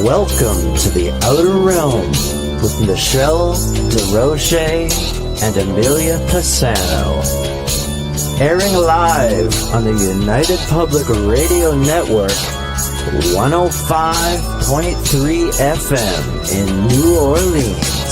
Welcome to the Outer Realm with Michelle Desrochers and Amelia Pisano. Airing live on the United Public Radio Network, 105.3 FM in New Orleans.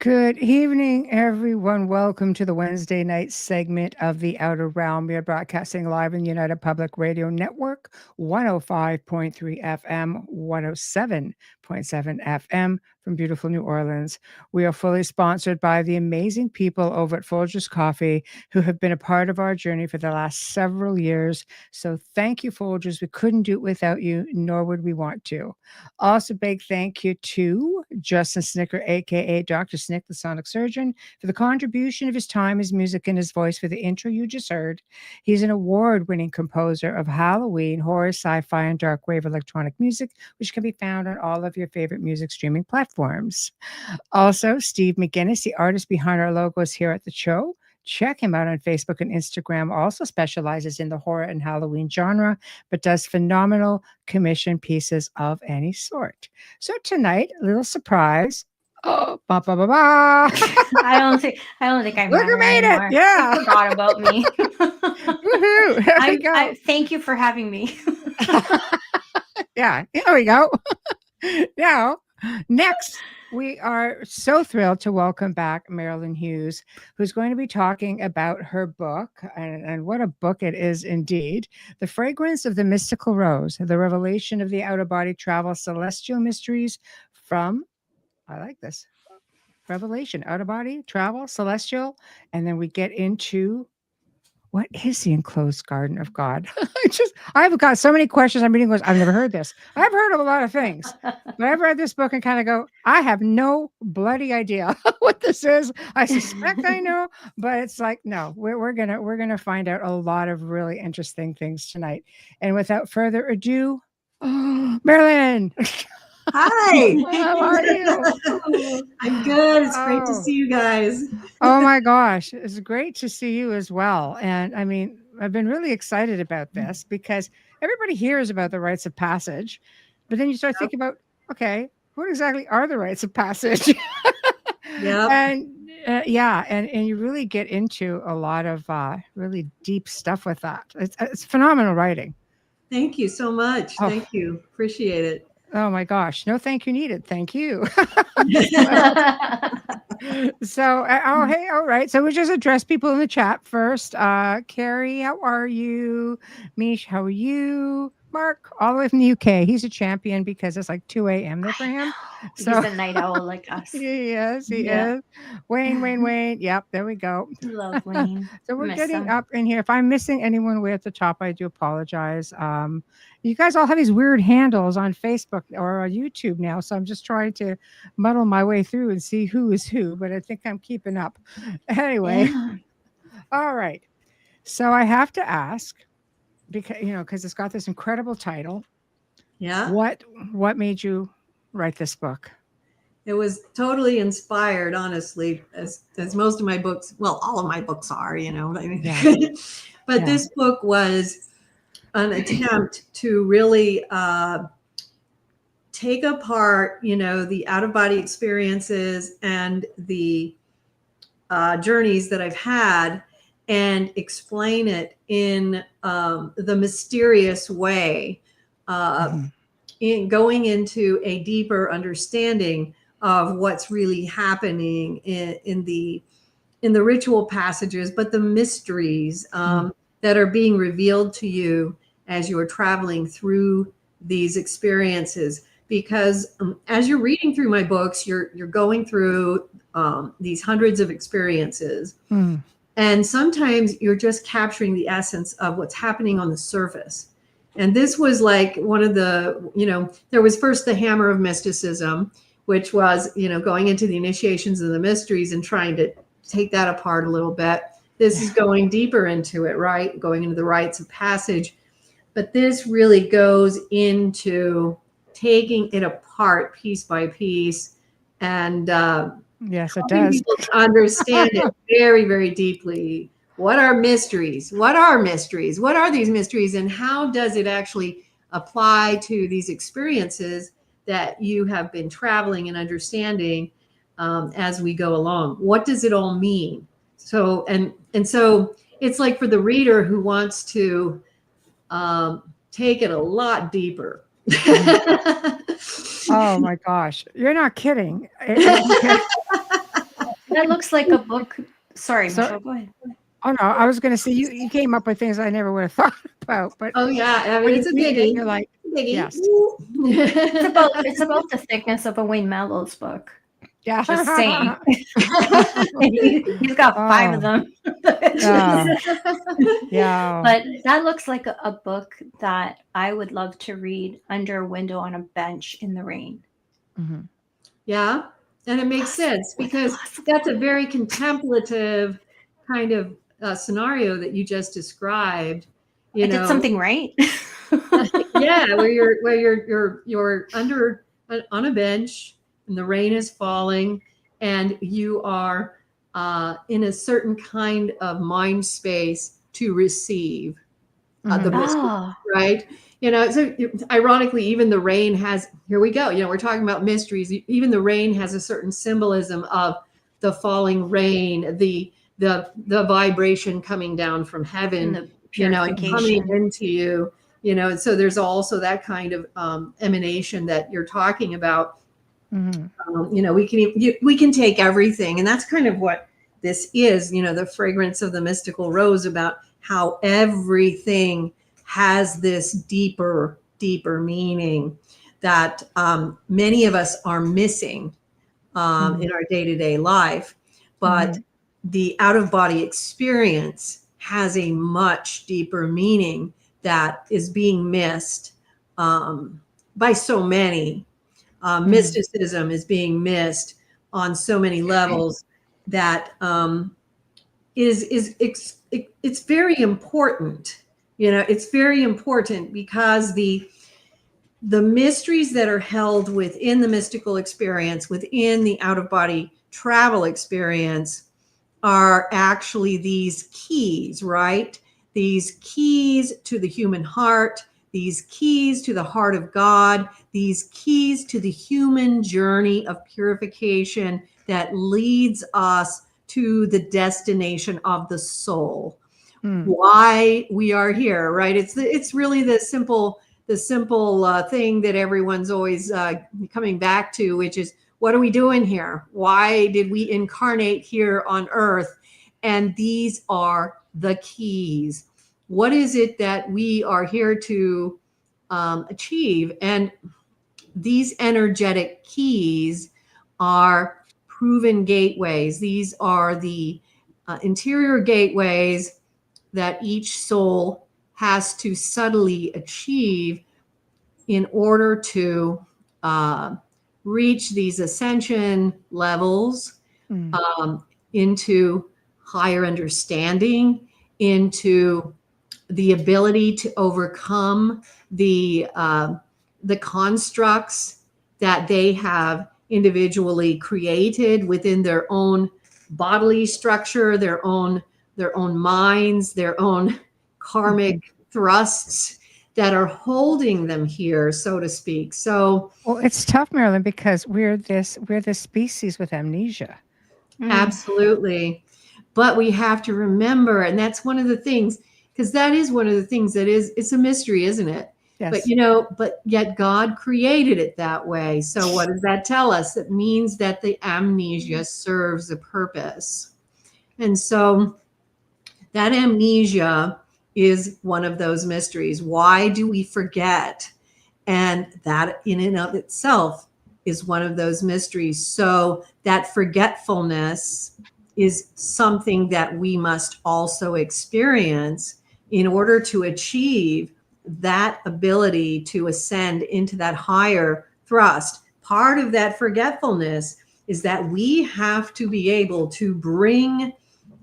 Good evening, everyone. Welcome to the Wednesday night segment of The Outer Realm. We are broadcasting live in the United Public Radio Network, 105.3 FM, 107.7 FM from beautiful New Orleans. We are fully sponsored by the amazing people over at Folgers Coffee who have been a part of our journey for the last several years. So thank you, Folgers. We couldn't do it without you, nor would we want to. Also, big thank you to Justin Snicker, aka Dr. Snick, the Sonic Surgeon, for the contribution of his time, his music, and his voice for the intro you just heard. He's an award-winning composer of Halloween, horror, sci-fi, and dark wave electronic music, which can be found on all of your favorite music streaming platforms. Also, Steve McGinnis, the artist behind our logos here at the show. Check him out on Facebook and Instagram. Also specializes in the horror and Halloween genre, but does phenomenal commission pieces of any sort. So tonight, a little surprise. Oh, ba ba ba ba! I don't think I'm Look who made it! Yeah, you forgot about me. Woohoo! Thank you for having me. Yeah, here we go. Now, next, we are so thrilled to welcome back Marilynn Hughes, who's going to be talking about her book, and what a book it is indeed, The Fragrance of the Mystical Rose, the revelation of the out-of-body travel celestial mysteries from, I like this, revelation, out-of-body travel, celestial, and then we get into what is the enclosed garden of God? I've got so many questions. I'm reading this. I've never heard this. I've heard of a lot of things, but I've read this book and kind of go, I have no bloody idea what this is. I suspect I know, but it's like, no, we're gonna find out a lot of really interesting things tonight. And without further ado, Marilynn. Hi. How are you? I'm good. It's great to see you guys. Oh my gosh. It's great to see you as well. And I mean, I've been really excited about this because everybody hears about the rites of passage, but then you start thinking about, okay, what exactly are the rites of passage? Yeah. And and you really get into a lot of really deep stuff with that. It's phenomenal writing. Thank you so much. Oh. Thank you. Appreciate it. Oh my gosh. No, thank you needed. Thank you. So, hey, all right. So we just address people in the chat first. Carrie, how are you? Mish, how are you? Mark, all the way from the UK. He's a champion because it's like 2 a.m. there for him. So he's a night owl like us. He is. Wayne. Yep, there we go. Love Wayne. So we're getting up in here. If I'm missing anyone way at the top, I do apologize. You guys all have these weird handles on Facebook or on YouTube now, so I'm just trying to muddle my way through and see who is who, but I think I'm keeping up. Anyway, All right. So I have to ask, because it's got this incredible title. Yeah. What made you write this book? It was totally inspired, honestly, as most of my books, well, all of my books are, you know what I mean? Yeah. But this book was an attempt to really take apart, the out-of-body experiences and the journeys that I've had and explain it in the mysterious way, in going into a deeper understanding of what's really happening in the ritual passages, but the mysteries that are being revealed to you as you're traveling through these experiences. Because as you're reading through my books, you're going through these hundreds of experiences. And sometimes you're just capturing the essence of what's happening on the surface. And this was like one of the, there was first the hammer of mysticism, which was, going into the initiations of the mysteries and trying to take that apart a little bit. This is going deeper into it, right? Going into the rites of passage. But this really goes into taking it apart piece by piece and yes, it helping does. people to understand it very, very deeply. What are mysteries? What are mysteries? What are these mysteries? And how does it actually apply to these experiences that you have been traveling and understanding as we go along? What does it all mean? So, and so it's like for the reader who wants to take it a lot deeper. Oh my gosh, you're not kidding. That looks like a book. Sorry, So- Michelle, go ahead. Oh no, I was going to say you came up with things I never would have thought about. But Oh yeah, I mean, when it's a you read it, biggie. you're like, Biggie. yes. It's about the thickness of a Wayne Mellow's book. yeah, Just saying. He's got 5 of them. yeah. But that looks like a book that I would love to read under a window on a bench in the rain. Mhm. Yeah, and it makes sense because that's a very contemplative kind of scenario that you just described. I did something right. Yeah, where you're under on a bench and the rain is falling and you are in a certain kind of mind space to receive the mystery, Ah, right? So ironically, even the rain has, here we go, we're talking about mysteries. Even the rain has a certain symbolism of the falling rain, the vibration coming down from heaven, and the and coming purification. into you, so there's also that kind of emanation that you're talking about. Mhm. We can take everything, and that's kind of what this is, the fragrance of the mystical rose, about how everything has this deeper meaning that many of us are missing in our day-to-day life. But the out-of-body experience has a much deeper meaning that is being missed by so many. Mysticism is being missed on so many levels that it's very important. It's very important because the mysteries that are held within the mystical experience, within the out-of-body travel experience, are actually these keys, right? These keys to the human heart, these keys to the heart of God, these keys to the human journey of purification that leads us to the destination of the soul. Why we are here, right? It's really the simple thing that everyone's always coming back to, which is, what are we doing here? Why did we incarnate here on earth? And these are the keys. What is it that we are here to achieve? And these energetic keys are proven gateways. These are the interior gateways that each soul has to subtly achieve in order to reach these ascension levels into higher understanding, into the ability to overcome the constructs that they have individually created within their own bodily structure, their own minds, their own karmic thrusts that are holding them here, so to speak. So, well, it's tough, Marilynn, because we're this species with amnesia. Absolutely. But we have to remember, and that's one of the things, because that is one of the things that it's a mystery, isn't it? Yes. But yet God created it that way. So what does that tell us? It means that the amnesia serves a purpose. And so that amnesia is one of those mysteries. Why do we forget? And that in and of itself is one of those mysteries. So that forgetfulness is something that we must also experience in order to achieve that ability to ascend into that higher thrust. part of that forgetfulness is that we have to be able to bring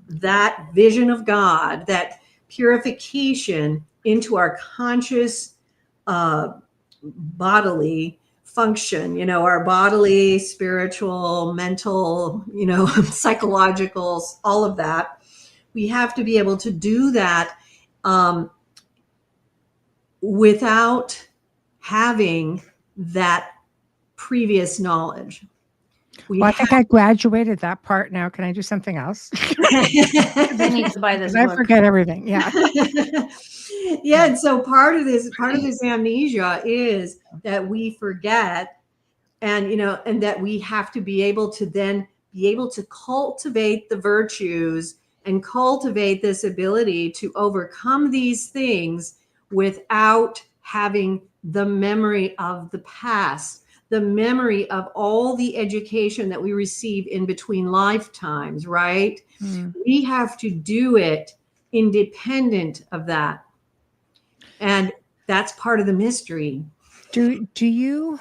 that vision of God, that purification into our conscious bodily function, our bodily, spiritual, mental, psychological, all of that. We have to be able to do that without having that previous knowledge. I think I graduated that part now. Can I do something else? I need to buy this book. I forget everything. Yeah. Yeah. And so part of this amnesia is that we forget, and that we have to be able to then be able to cultivate the virtues and cultivate this ability to overcome these things without having the memory of the past, the memory of all the education that we receive in between lifetimes, right? We have to do it independent of that. And that's part of the mystery. Do you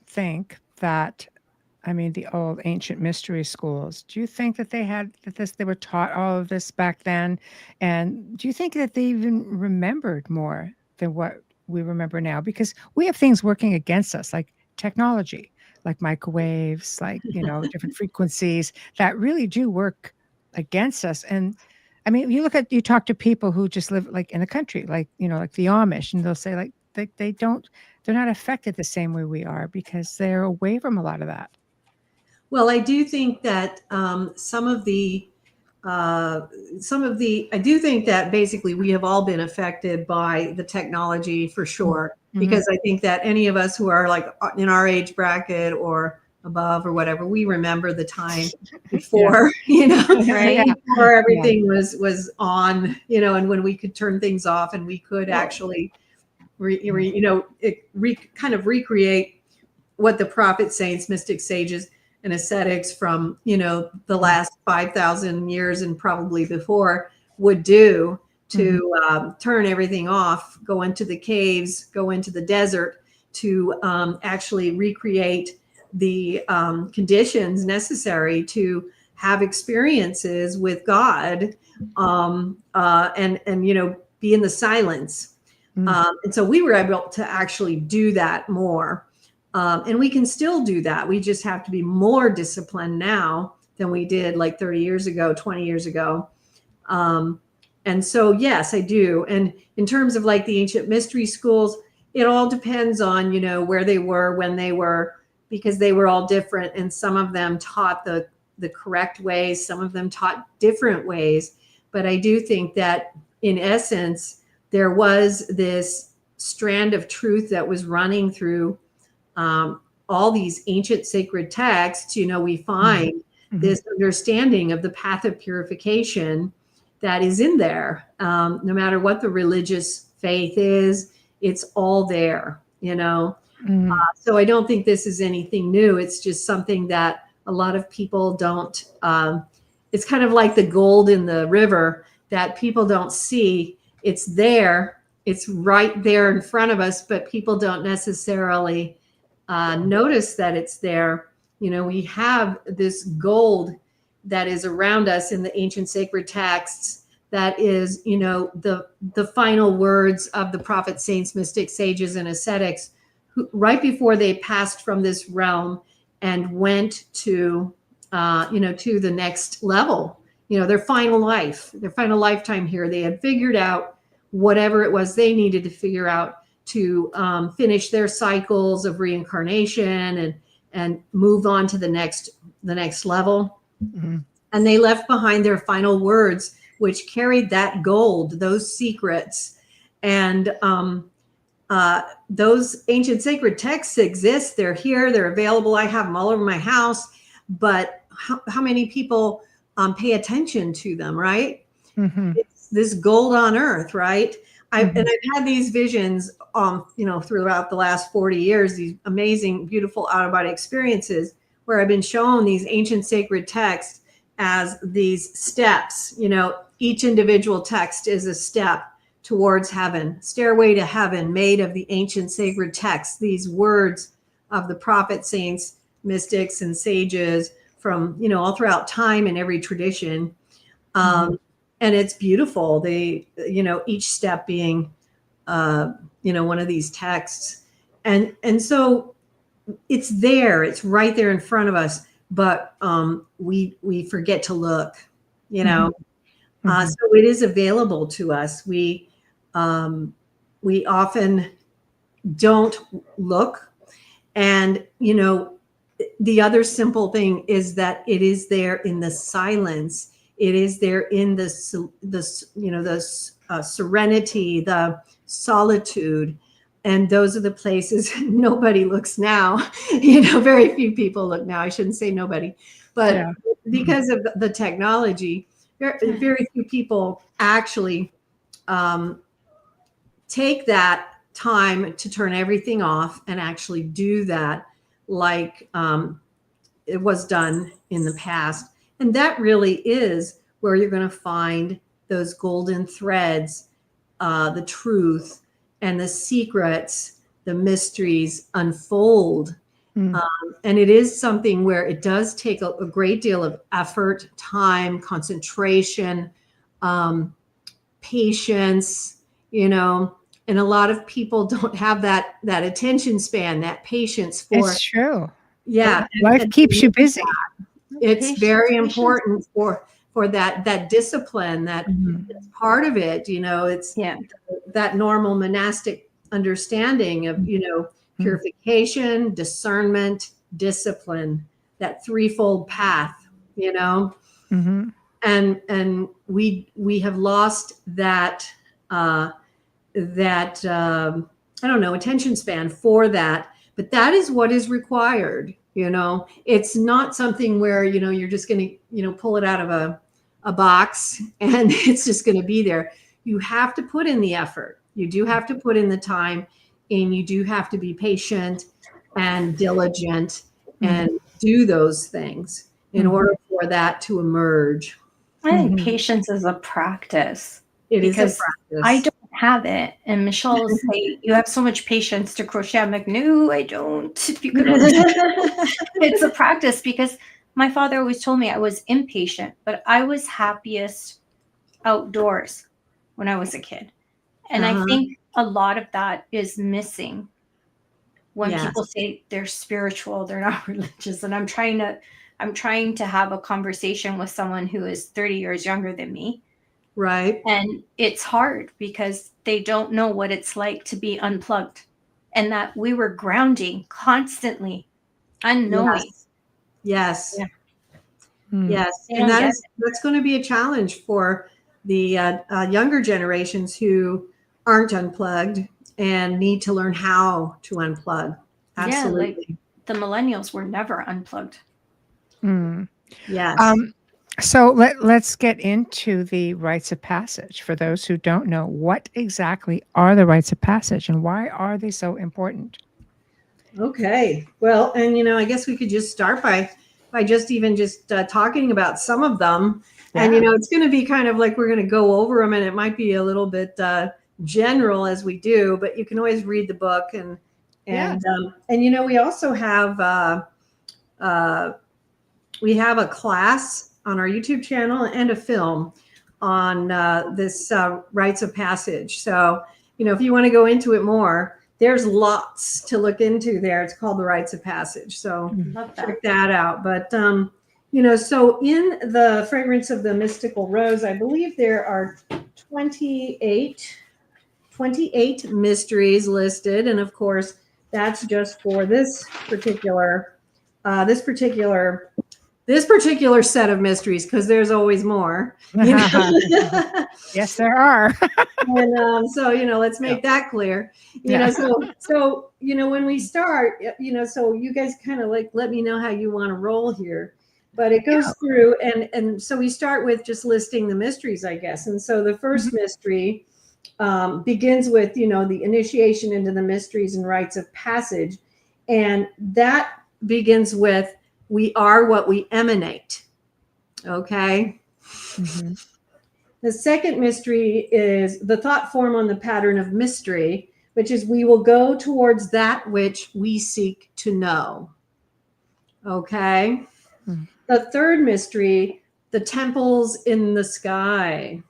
think that, the old ancient mystery schools, do you think that they were taught all of this back then? And do you think that they even remembered more than what we remember now? Because we have things working against us, like technology, like microwaves, like, different frequencies that really do work against us. And you talk to people who just live like in the country, like, like the Amish, and they'll say like they're not affected the same way we are because they're away from a lot of that. Well, I do think that I do think that basically we have all been affected by the technology for sure, because I think that any of us who are like in our age bracket or above or whatever, we remember the time before, right? Before everything was on, and when we could turn things off and we could actually, kind of recreate what the prophets, saints, mystics, sages, and ascetics from, the last 5,000 years and probably before would do to turn everything off, go into the caves, go into the desert to actually recreate the conditions necessary to have experiences with God and be in the silence. And so we were able to actually do that more. And we can still do that. We just have to be more disciplined now than we did like 30 years ago, 20 years ago. And so, yes, I do. And in terms of like the ancient mystery schools, it all depends on, where they were, when they were, because they were all different. And some of them taught the correct ways. Some of them taught different ways. But I do think that in essence, there was this strand of truth that was running through all these ancient sacred texts. We find this understanding of the path of purification that is in there. No matter what the religious faith is, it's all there, So I don't think this is anything new. It's just something that a lot of people don't, it's kind of like the gold in the river that people don't see. It's there. It's right there in front of us, but people don't necessarily notice that it's there. We have this gold that is around us in the ancient sacred texts that is, the final words of the prophets, saints, mystics, sages, and ascetics, who, right before they passed from this realm and went to, to the next level, their final life, their final lifetime here. They had figured out whatever it was they needed to figure out to finish their cycles of reincarnation and move on to the next level. And they left behind their final words, which carried that gold, those secrets. And those ancient sacred texts exist. They're here. They're available. I have them all over my house. But how many people pay attention to them, right? It's this gold on earth, right? And I've had these visions, throughout the last 40 years, these amazing, beautiful out-of-body experiences where I've been shown these ancient sacred texts as these steps. Each individual text is a step towards heaven, stairway to heaven made of the ancient sacred texts, these words of the prophets, saints, mystics, and sages from, all throughout time in every tradition. And it's beautiful. They, each step being, one of these texts. And so it's there, it's right there in front of us, but we forget to look, so it is available to us. We often don't look. And, the other simple thing is that it is there in the silence. It is there in the serenity, the solitude. And those are the places nobody looks now. Very few people look now. I shouldn't say nobody, but because of the technology, very few people actually take that time to turn everything off and actually do that like it was done in the past. And that really is where you're going to find those golden threads, the truth and the secrets, the mysteries unfold. And it is something where it does take a great deal of effort, time, concentration, patience, and a lot of people don't have that attention span, that patience for. It's true. Yeah. Life keeps you busy. It's very important for that discipline, that it's part of it, it's that normal monastic understanding of, purification, discernment, discipline, that threefold path, and we have lost that, attention span for that, but that is what is required. It's not something where, you're just going to, pull it out of a box and it's just going to be there. You have to put in the effort. You do have to put in the time, and you do have to be patient and diligent and do those things in order for that to emerge. I think patience is a practice. It is a practice. I don't have it. And Michelle will say, you have so much patience to crochet. I'm like, no, I don't. If you could it's a practice, because my father always told me I was impatient, but I was happiest outdoors when I was a kid. And I think a lot of that is missing when people say they're spiritual, they're not religious. And I'm trying to have a conversation with someone who is 30 years younger than me. Right. And it's hard because they don't know what it's like to be unplugged, and that we were grounding constantly, unknowing. Yes. Yes. And that's going to be a challenge for the younger generations who aren't unplugged and need to learn how to unplug. Absolutely. Yeah, like the millennials were never unplugged. Yes. So let's get into the rites of passage. For those who don't know, what exactly are the rites of passage and why are they so important? Okay. Well, and I guess we could just start by just talking about some of them. Yeah. And it's going to be kind of like we're going to go over them, and it might be a little bit general as we do, but you can always read the book and we also have we have a class on our YouTube channel and a film on this rites of passage. So, if you want to go into it more, there's lots to look into there. It's called the Rites of Passage. So check that out. But, so in the Fragrance of the Mystical Rose, I believe there are 28 mysteries listed. And of course, that's just for this particular set of mysteries, because there's always more. Yes, there are. And so let's make that clear. So when we start, so you guys kind of like let me know how you want to roll here. But it goes through, and so we start with just listing the mysteries, I guess. And so the first mystery begins with the initiation into the mysteries and rites of passage, and that begins with, we are what we emanate. Okay. The second mystery is the thought form on the pattern of mystery, which is we will go towards that which we seek to know. Okay. The third mystery, the temples in the sky.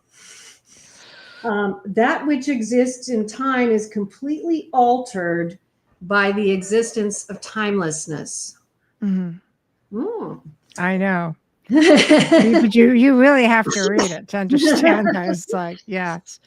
That which exists in time is completely altered by the existence of timelessness. I know. But you really have to read it to understand that. It's like, yes.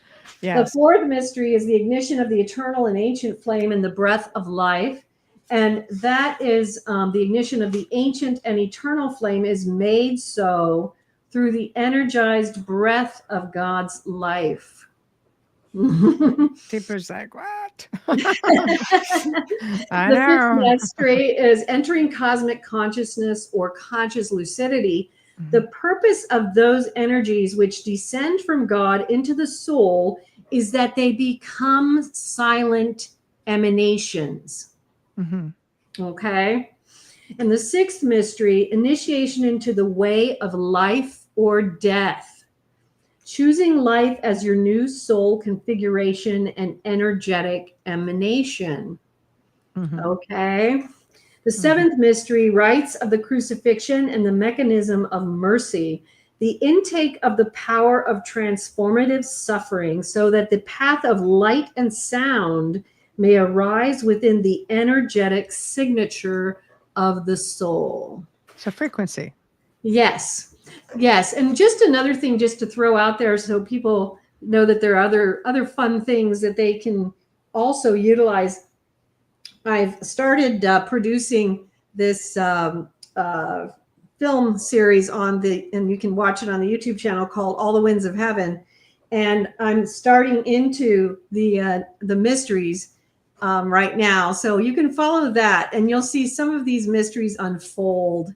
The fourth mystery is the ignition of the eternal and ancient flame in the breath of life. And that is the ignition of the ancient and eternal flame is made so through the energized breath of God's life. People's like, what? I know. The fifth mystery is entering cosmic consciousness or conscious lucidity. The purpose of those energies which descend from God into the soul is that they become silent emanations. Okay. And the sixth mystery, initiation into the way of life or death. Choosing life as your new soul configuration and energetic emanation. Okay. The seventh mystery, rites of the crucifixion and the mechanism of mercy. The intake of the power of transformative suffering so that the path of light and sound may arise within the energetic signature of the soul. So frequency. Yes. Yes. And just another thing just to throw out there so people know that there are other fun things that they can also utilize. I've started producing this film series and you can watch it on the YouTube channel called All the Winds of Heaven. And I'm starting into the mysteries right now. So you can follow that and you'll see some of these mysteries unfold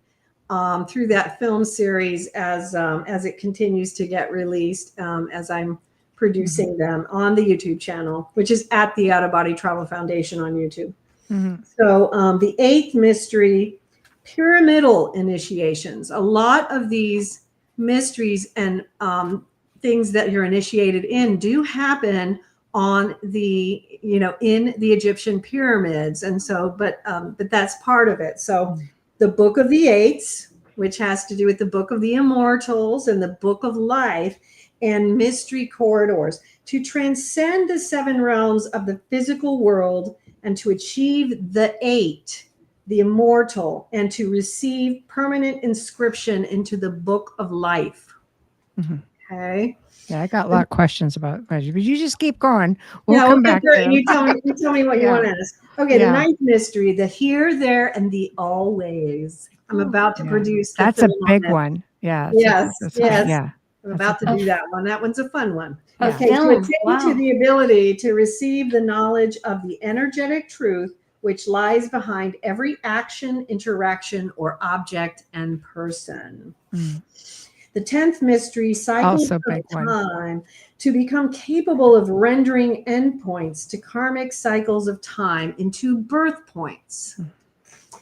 through that film series as it continues to get released, as I'm producing them on the YouTube channel, which is at the Out of Body Travel Foundation on YouTube. So the eighth mystery, pyramidal initiations. A lot of these mysteries and things that you're initiated in do happen on the, in the Egyptian pyramids. And so, but that's part of it. So the Book of the Eights, which has to do with the Book of the Immortals and the Book of Life and mystery corridors to transcend the seven realms of the physical world and to achieve the eight, the immortal, and to receive permanent inscription into the Book of Life. Okay. Yeah, I got a lot of questions about magic, but you just keep going. We'll come back to them. You tell me what you want to ask. Okay, the ninth mystery, the here, there, and the always. I'm about to produce. That's a big one. Yeah. Yes. Yeah. I'm about to do that one. That one's a fun one. Yeah. Okay, to attain to the ability to receive the knowledge of the energetic truth which lies behind every action, interaction, or object and person. The 10th mystery, cycles of time, to become capable of rendering endpoints to karmic cycles of time into birth points.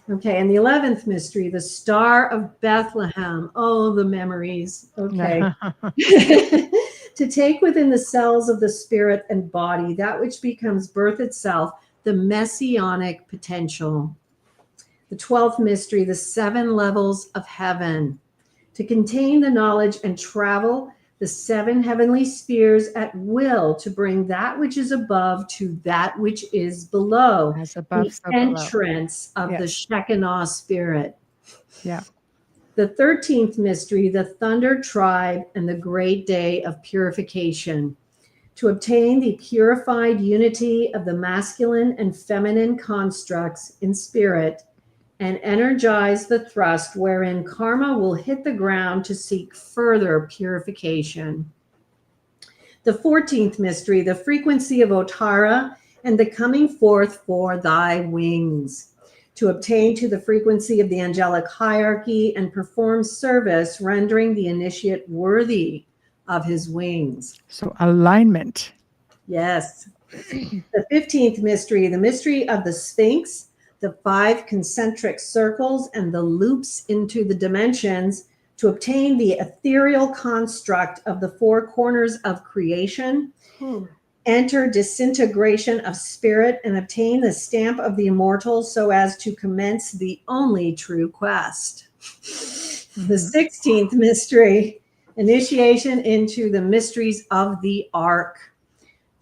Okay, and the 11th mystery, the Star of Bethlehem. Oh, the memories. Okay. To take within the cells of the spirit and body that which becomes birth itself, the messianic potential. The 12th mystery, the 7 levels of heaven. To contain the knowledge and travel the 7 heavenly spheres at will to bring that which is above to that which is below. As above, the so entrance below. Of the Shekinah spirit. Yeah. The 13th mystery, the Thunder Tribe and the Great Day of Purification. To obtain the purified unity of the masculine and feminine constructs in spirit and energize the thrust wherein karma will hit the ground to seek further purification. The 14th mystery, the frequency of Otara and the coming forth for thy wings. To obtain to the frequency of the angelic hierarchy and perform service, rendering the initiate worthy of his wings. So alignment. Yes. The 15th mystery, the mystery of the Sphinx, the 5 concentric circles and the loops into the dimensions to obtain the ethereal construct of the 4 corners of creation enter disintegration of spirit, and obtain the stamp of the immortals so as to commence the only true quest. The 16th mystery, initiation into the mysteries of the ark.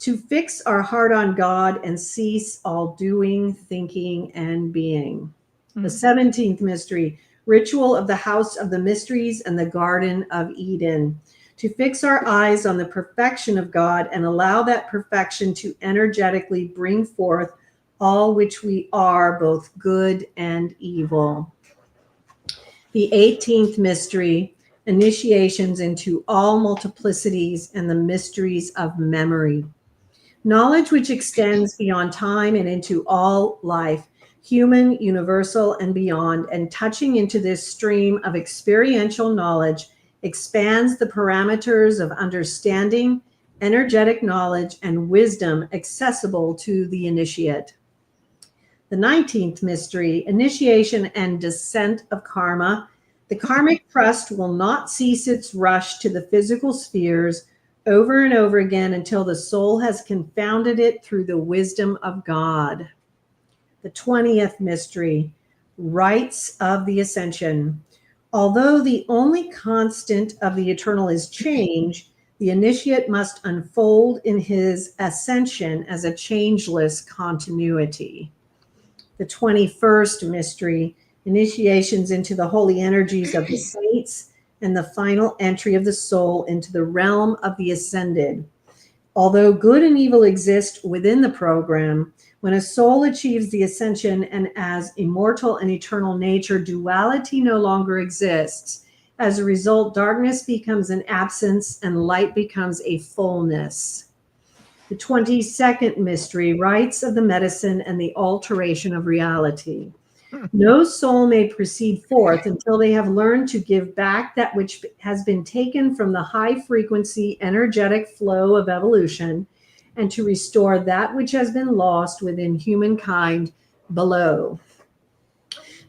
To fix our heart on God and cease all doing, thinking, and being. The 17th mystery, ritual of the house of the mysteries and the Garden of Eden. To fix our eyes on the perfection of God and allow that perfection to energetically bring forth all which we are, both good and evil. The 18th mystery, initiations into all multiplicities and the mysteries of memory. Knowledge which extends beyond time and into all life, human, universal, and beyond, and touching into this stream of experiential knowledge expands the parameters of understanding, energetic knowledge, and wisdom accessible to the initiate. The 19th mystery, initiation and descent of karma. The karmic trust will not cease its rush to the physical spheres over and over again until the soul has confounded it through the wisdom of God. The 20th mystery, rites of the ascension. Although the only constant of the eternal is change, the initiate must unfold in his ascension as a changeless continuity. The 21st mystery, initiations into the holy energies of the saints, and the final entry of the soul into the realm of the ascended. Although good and evil exist within the program, when a soul achieves the ascension and as immortal and eternal nature, duality no longer exists. As a result, darkness becomes an absence and light becomes a fullness. The 22nd mystery, rites of the medicine and the alteration of reality. No soul may proceed forth until they have learned to give back that which has been taken from the high frequency energetic flow of evolution and to restore that which has been lost within humankind below.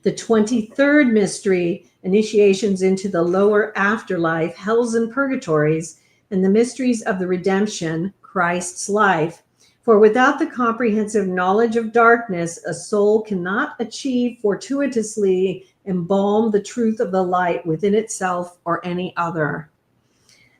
The 23rd mystery, initiations into the lower afterlife, hells and purgatories, and the mysteries of the redemption, Christ's life. For without the comprehensive knowledge of darkness, a soul cannot achieve fortuitously embalm the truth of the light within itself or any other.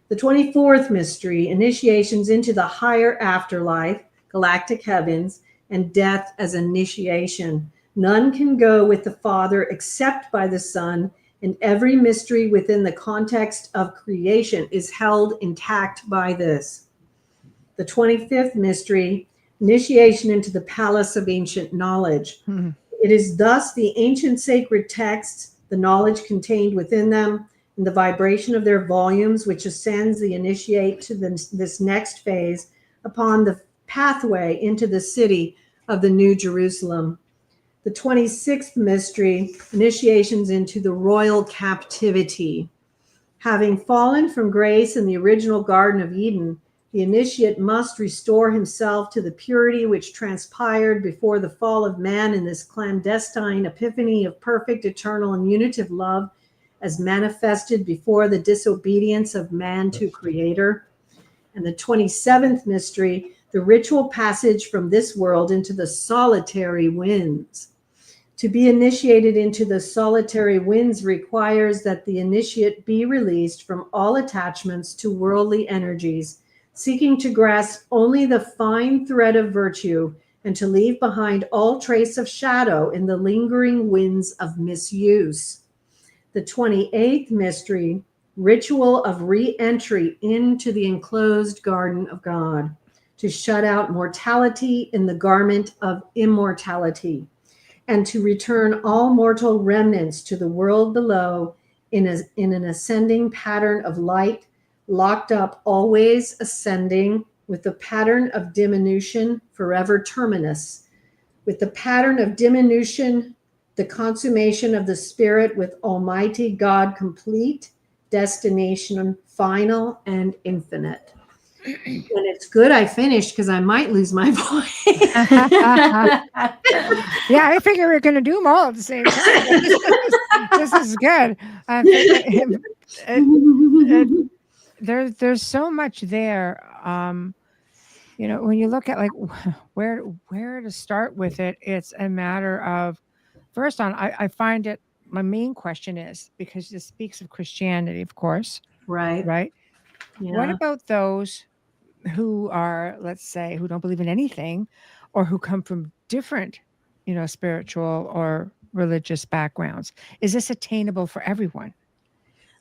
The 24th mystery, initiations into the higher afterlife, galactic heavens, and death as initiation. None can go with the Father except by the Son, and every mystery within the context of creation is held intact by this. The 25th mystery, initiation into the palace of ancient knowledge. It is thus the ancient sacred texts, the knowledge contained within them, and the vibration of their volumes, which ascends the initiate to this next phase upon the pathway into the city of the New Jerusalem. The 26th mystery, initiations into the royal captivity. Having fallen from grace in the original Garden of Eden, the initiate must restore himself to the purity which transpired before the fall of man in this clandestine epiphany of perfect, eternal, and unitive love as manifested before the disobedience of man to Creator. And the 27th mystery, the ritual passage from this world into the solitary winds. To be initiated into the solitary winds requires that the initiate be released from all attachments to worldly energies, seeking to grasp only the fine thread of virtue and to leave behind all trace of shadow in the lingering winds of misuse. The 28th mystery, ritual of re-entry into the enclosed garden of God, to shut out mortality in the garment of immortality, and to return all mortal remnants to the world below in an ascending pattern of light, locked up, always ascending, with the pattern of diminution forever terminus, with the pattern of diminution, the consummation of the Spirit with Almighty God complete, destination final and infinite. When it's good, I finished because I might lose my voice. Yeah, I figure we're going to do them all at the same time. This is good. There's so much there. when you look at like where to start with it, it's a matter of first on. I find it. My main question is because this speaks of Christianity, of course, Right. right? What Yeah. about those who are, let's say, who don't believe in anything, or who come from different, spiritual or religious backgrounds? Is this attainable for everyone?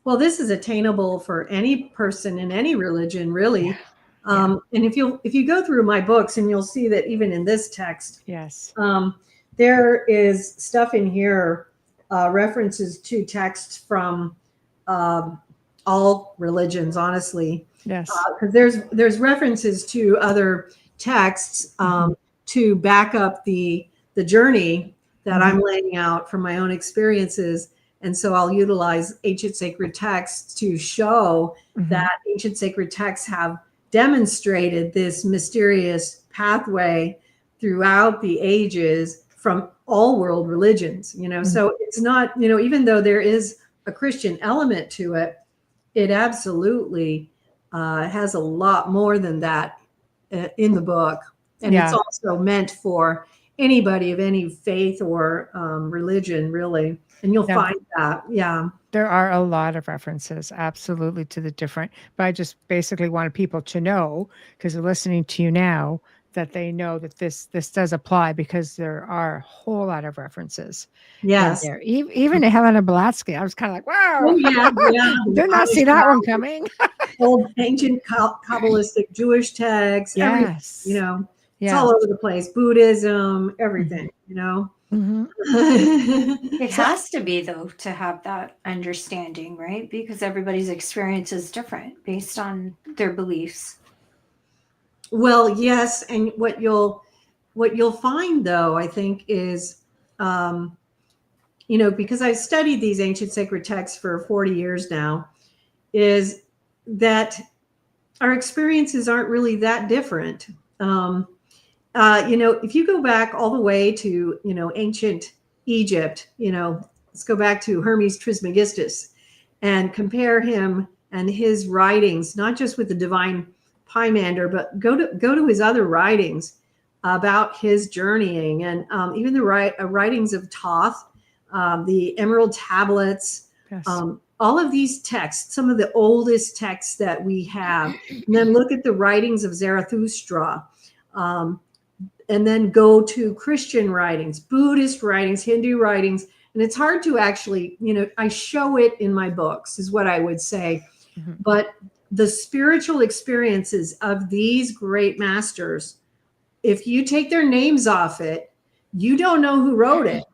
Well, this is attainable for any person in any religion, really. Yeah. And if you go through my books, and you'll see that even in this text, Yes. there is stuff in here, references to texts from all religions, honestly. Yes. Because there's references to other texts to back up the journey that I'm laying out from my own experiences. And so I'll utilize ancient sacred texts to show that ancient sacred texts have demonstrated this mysterious pathway throughout the ages from all world religions, So it's not, even though there is a Christian element to it, it absolutely has a lot more than that in the book. And it's also meant for anybody of any faith or religion, really. And you'll find that. Yeah. There are a lot of references, absolutely, to the different, but I just basically wanted people to know, because they're listening to you now, that they know that this does apply, because there are a whole lot of references. Yes. There. Even to Helena Blavatsky, I was kind of like, wow. Oh, yeah. Did not see that one coming. Old ancient Kabbalistic Jewish texts. Yes. Everything, it's all over the place. Buddhism, everything, It has to be, though, to have that understanding, right? Because everybody's experience is different based on their beliefs. Well, yes, and what you'll find, though, I think, is because I've studied these ancient sacred texts for 40 years now, is that our experiences aren't really that different. If you go back all the way to, ancient Egypt, let's go back to Hermes Trismegistus and compare him and his writings, not just with the divine Pymander, but go to his other writings about his journeying, and even the writings of Thoth, the Emerald Tablets, all of these texts, some of the oldest texts that we have. And then look at the writings of Zarathustra, and then go to Christian writings, Buddhist writings, Hindu writings. And it's hard to actually, I show it in my books, is what I would say. But the spiritual experiences of these great masters, if you take their names off it, you don't know who wrote it.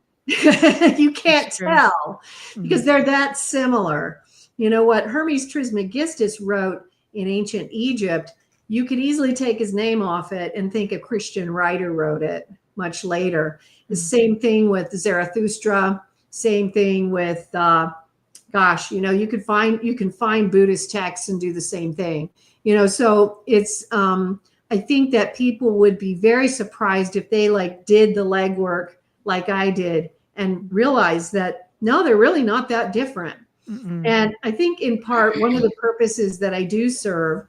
You can't tell, because they're that similar. What Hermes Trismegistus wrote in ancient Egypt, you could easily take his name off it and think a Christian writer wrote it much later. The same thing with Zarathustra, same thing with you can find Buddhist texts and do the same thing. So it's I think that people would be very surprised if they did the legwork like I did and realized that no, they're really not that different. And I think in part, one of the purposes that I do serve,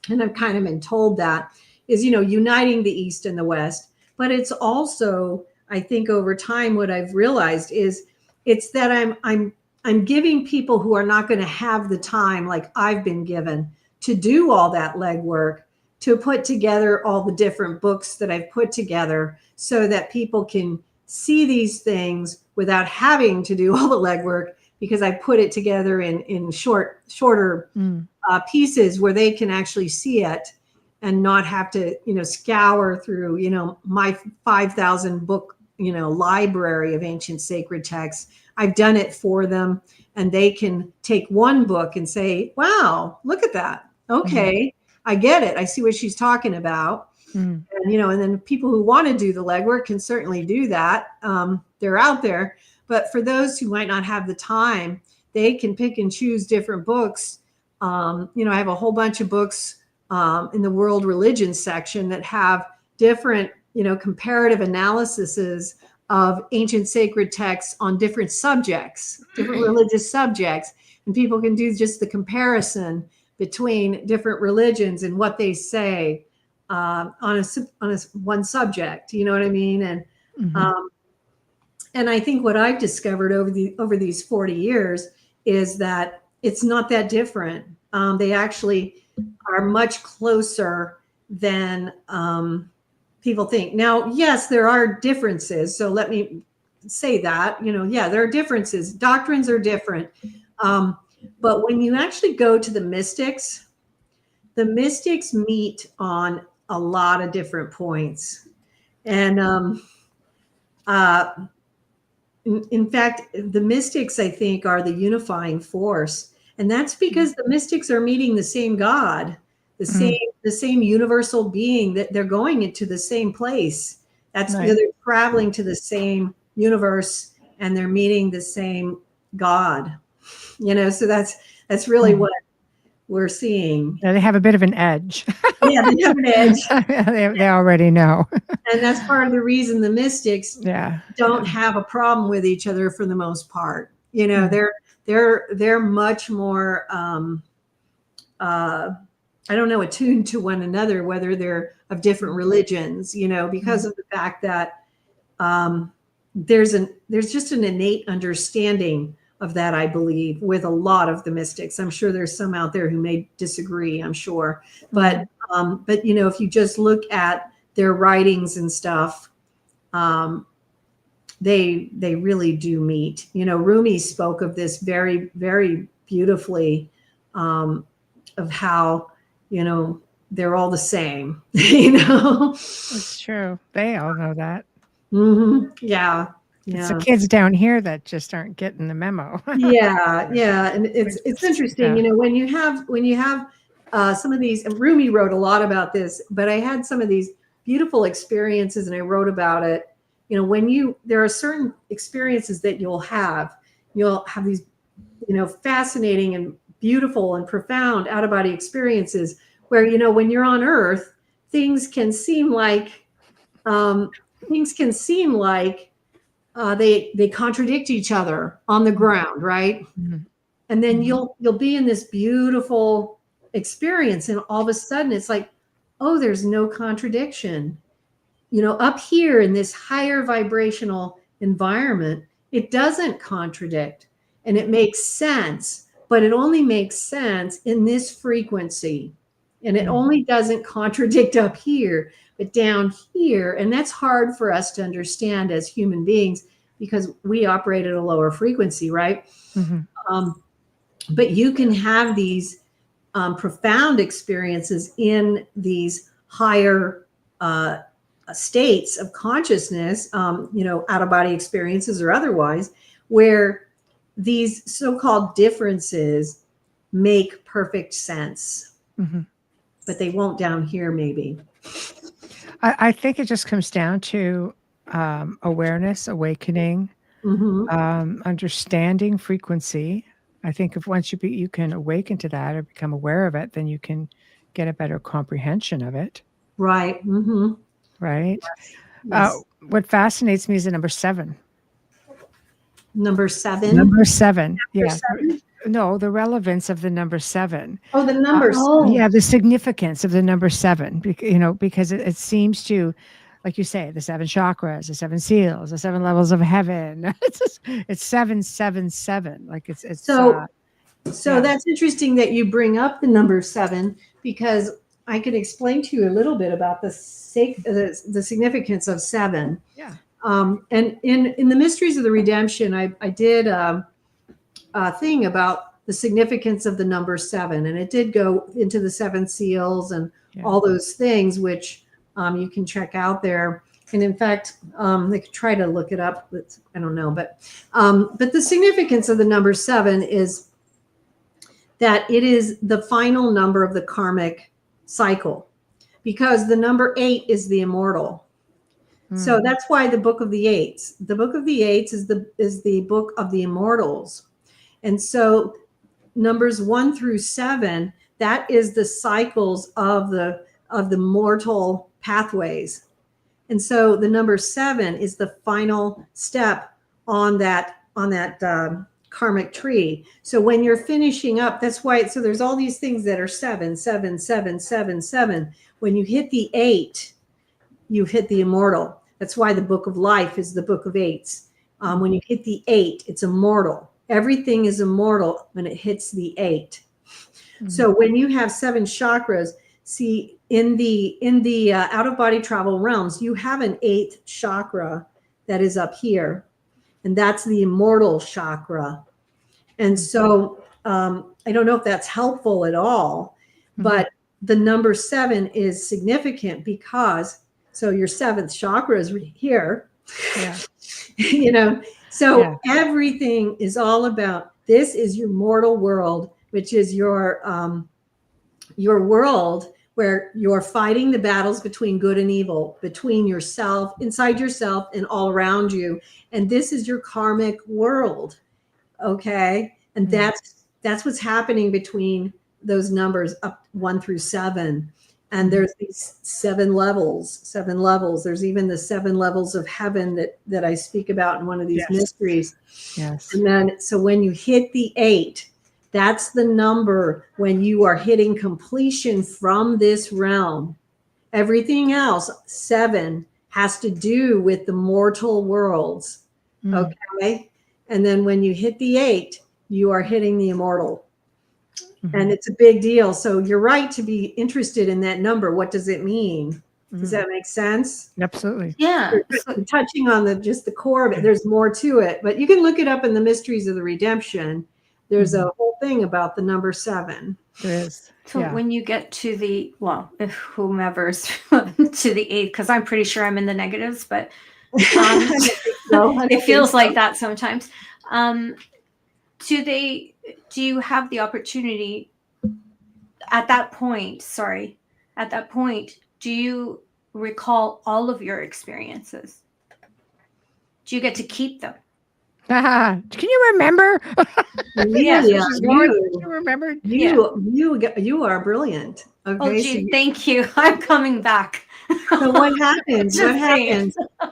and I've kind of been told that, is, uniting the East and the West. But it's also, I think over time, what I've realized is it's that I'm giving people who are not going to have the time, like I've been given, to do all that legwork, to put together all the different books that I've put together, so that people can see these things without having to do all the legwork, because I put it together in shorter pieces where they can actually see it and not have to, scour through, my 5,000 book, library of ancient sacred texts. I've done it for them, and they can take one book and say, wow, look at that. Okay, I get it. I see what she's talking about. And, and then people who want to do the legwork can certainly do that. They're out there. But for those who might not have the time, they can pick and choose different books. I have a whole bunch of books in the world religion section that have different, comparative analyses of ancient sacred texts on different subjects, different religious subjects. And people can do just the comparison between different religions and what they say. on a one subject. You know what I mean? And Mhm. and I think what I've discovered over these 40 years is that it's not that different. They actually are much closer than people think. Now, yes, there are differences. So let me say that, yeah, there are differences. Doctrines are different. But when you actually go to the mystics meet on a lot of different points. And in fact, the mystics, I think, are the unifying force. And that's because the mystics are meeting the same God, the same universal being, that they're going into the same place. That's Right. they're traveling to the same universe and they're meeting the same God. So that's really what we're seeing. Yeah, they have a bit of an edge. Yeah, they have an edge. They already know. And that's part of the reason the mystics Yeah. don't have a problem with each other for the most part. They're much more I don't know, attuned to one another, whether they're of different religions, because of the fact that there's just an innate understanding of that, I believe, with a lot of the mystics. I'm sure there's some out there who may disagree, I'm sure. But if you just look at their writings and stuff, they really do meet. Rumi spoke of this very, very beautifully, of how, they're all the same, It's true. They all know that. Yeah. It's the kids down here that just aren't getting the memo. Yeah. And it's interesting, when you have some of these, and Rumi wrote a lot about this, but I had some of these beautiful experiences and I wrote about it. There are certain experiences that you'll have these, fascinating and beautiful and profound out-of-body experiences where, when you're on Earth, things can seem like they contradict each other on the ground, right? And then you'll be in this beautiful experience, and all of a sudden it's like, oh, there's no contradiction. Up here in this higher vibrational environment, it doesn't contradict, and it makes sense, but it only makes sense in this frequency, and it only doesn't contradict up here. But down here, and that's hard for us to understand as human beings because we operate at a lower frequency, right? But you can have these profound experiences in these higher states of consciousness, out-of-body experiences or otherwise, where these so-called differences make perfect sense. But they won't down here, maybe. I think it just comes down to awareness, awakening, understanding frequency. I think if once you can awaken to that or become aware of it, then you can get a better comprehension of it. Right. Right. Yes. What fascinates me is the number 7. Number 7. Number 7. Number Yeah. 7? No, the relevance of the number 7. Oh, the numbers. Yeah, the significance of the number 7, because it seems to, like you say, the 7 chakras, the 7 seals, the 7 levels of heaven. It's 777. Like it's so that's interesting that you bring up the number 7, because I could explain to you a little bit about the significance of 7. Yeah. And in the Mysteries of the Redemption, I did a thing about the significance of the number 7, and it did go into the 7 seals and all those things, which you can check out there. And in fact, they could try to look it up. I don't know, but the significance of the number 7 is that it is the final number of the karmic cycle, because the number 8 is the immortal. So that's why the Book of the Eights. The Book of the Eights is the book of the immortals. And so numbers 1 through 7, that is the cycles of the mortal pathways. And so the number 7 is the final step on that karmic tree. So when you're finishing up, that's why, so there's all these things that are 7, 7, 7, 7, 7. When you hit the 8, you've hit the immortal. That's why the book of life is the book of 8s. When you hit the 8, it's immortal. Everything is immortal when it hits the 8. Mm-hmm. So when you have 7 chakras, see, in the out-of-body travel realms, you have an 8th chakra that is up here, and that's the immortal chakra. And so I don't know if that's helpful at all, but the number 7 is significant because, so your 7th chakra is here, so everything is all about, this is your mortal world, which is your world where you're fighting the battles between good and evil, between yourself, inside yourself, and all around you. And this is your karmic world, okay? And that's what's happening between those numbers up 1 through 7. And there's these 7 levels. There's even the 7 levels of heaven that I speak about in one of these mysteries. Yes. And then, so when you hit the 8, that's the number when you are hitting completion from this realm. Everything else, 7, has to do with the mortal worlds. Okay. And then when you hit the 8, you are hitting the immortal. And it's a big deal. So you're right to be interested in that number. What does it mean? Does that make sense? Absolutely. Yeah. You're touching on just the core of it. There's more to it, but you can look it up in the Mysteries of the Redemption. There's a whole thing about the number 7. There is. So when you get to the, if whomever's to the 8, because I'm pretty sure I'm in the negatives, but it feels like that sometimes. Do you have the opportunity at that point, do you recall all of your experiences? Do you get to keep them? Can you remember? Yes, you remember? You are brilliant. Okay. Oh, gee, thank you. I'm coming back. So what happens?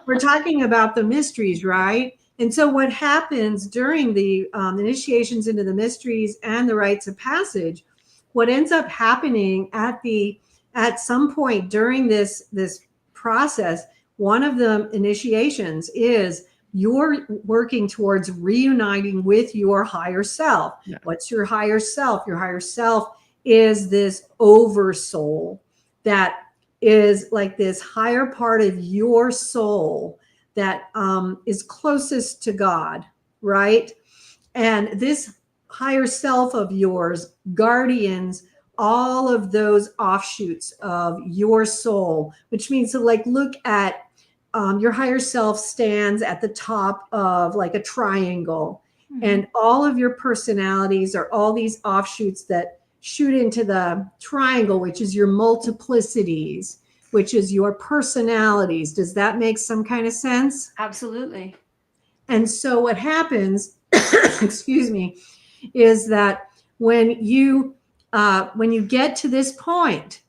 We're talking about the mysteries, right? And so what happens during the initiations into the mysteries and the rites of passage, what ends up happening at some point during this process, one of the initiations is you're working towards reuniting with your higher self. Yeah. What's your higher self? Your higher self is this oversoul that is like this higher part of your soul that is closest to God, right? And this higher self of yours guardians all of those offshoots of your soul, which means to look at your higher self stands at the top of like a triangle, and all of your personalities are all these offshoots that shoot into the triangle, which is your multiplicities, which is your personalities. Does that make some kind of sense? Absolutely. And so what happens, excuse me, is that when you get to this point,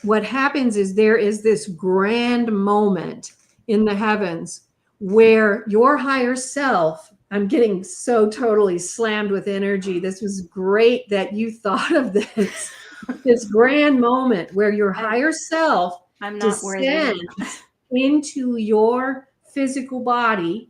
what happens is there is this grand moment in the heavens where your higher self, I'm getting so totally slammed with energy. This was great that you thought of this. This grand moment where your higher self descends into your physical body,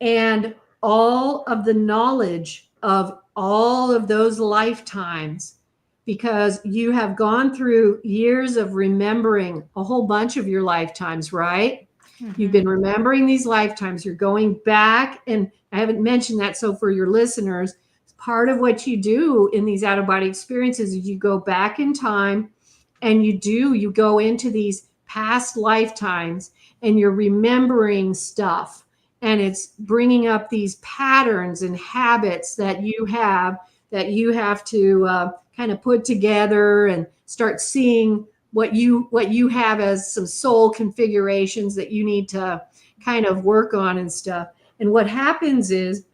and all of the knowledge of all of those lifetimes, because you have gone through years of remembering a whole bunch of your lifetimes, right? You've been remembering these lifetimes. You're going back, and I haven't mentioned that. So for your listeners, part of what you do in these out-of-body experiences is you go back in time, and you go into these past lifetimes, and you're remembering stuff, and it's bringing up these patterns and habits that you have to kind of put together and start seeing what you have as some soul configurations that you need to kind of work on and stuff. And what happens is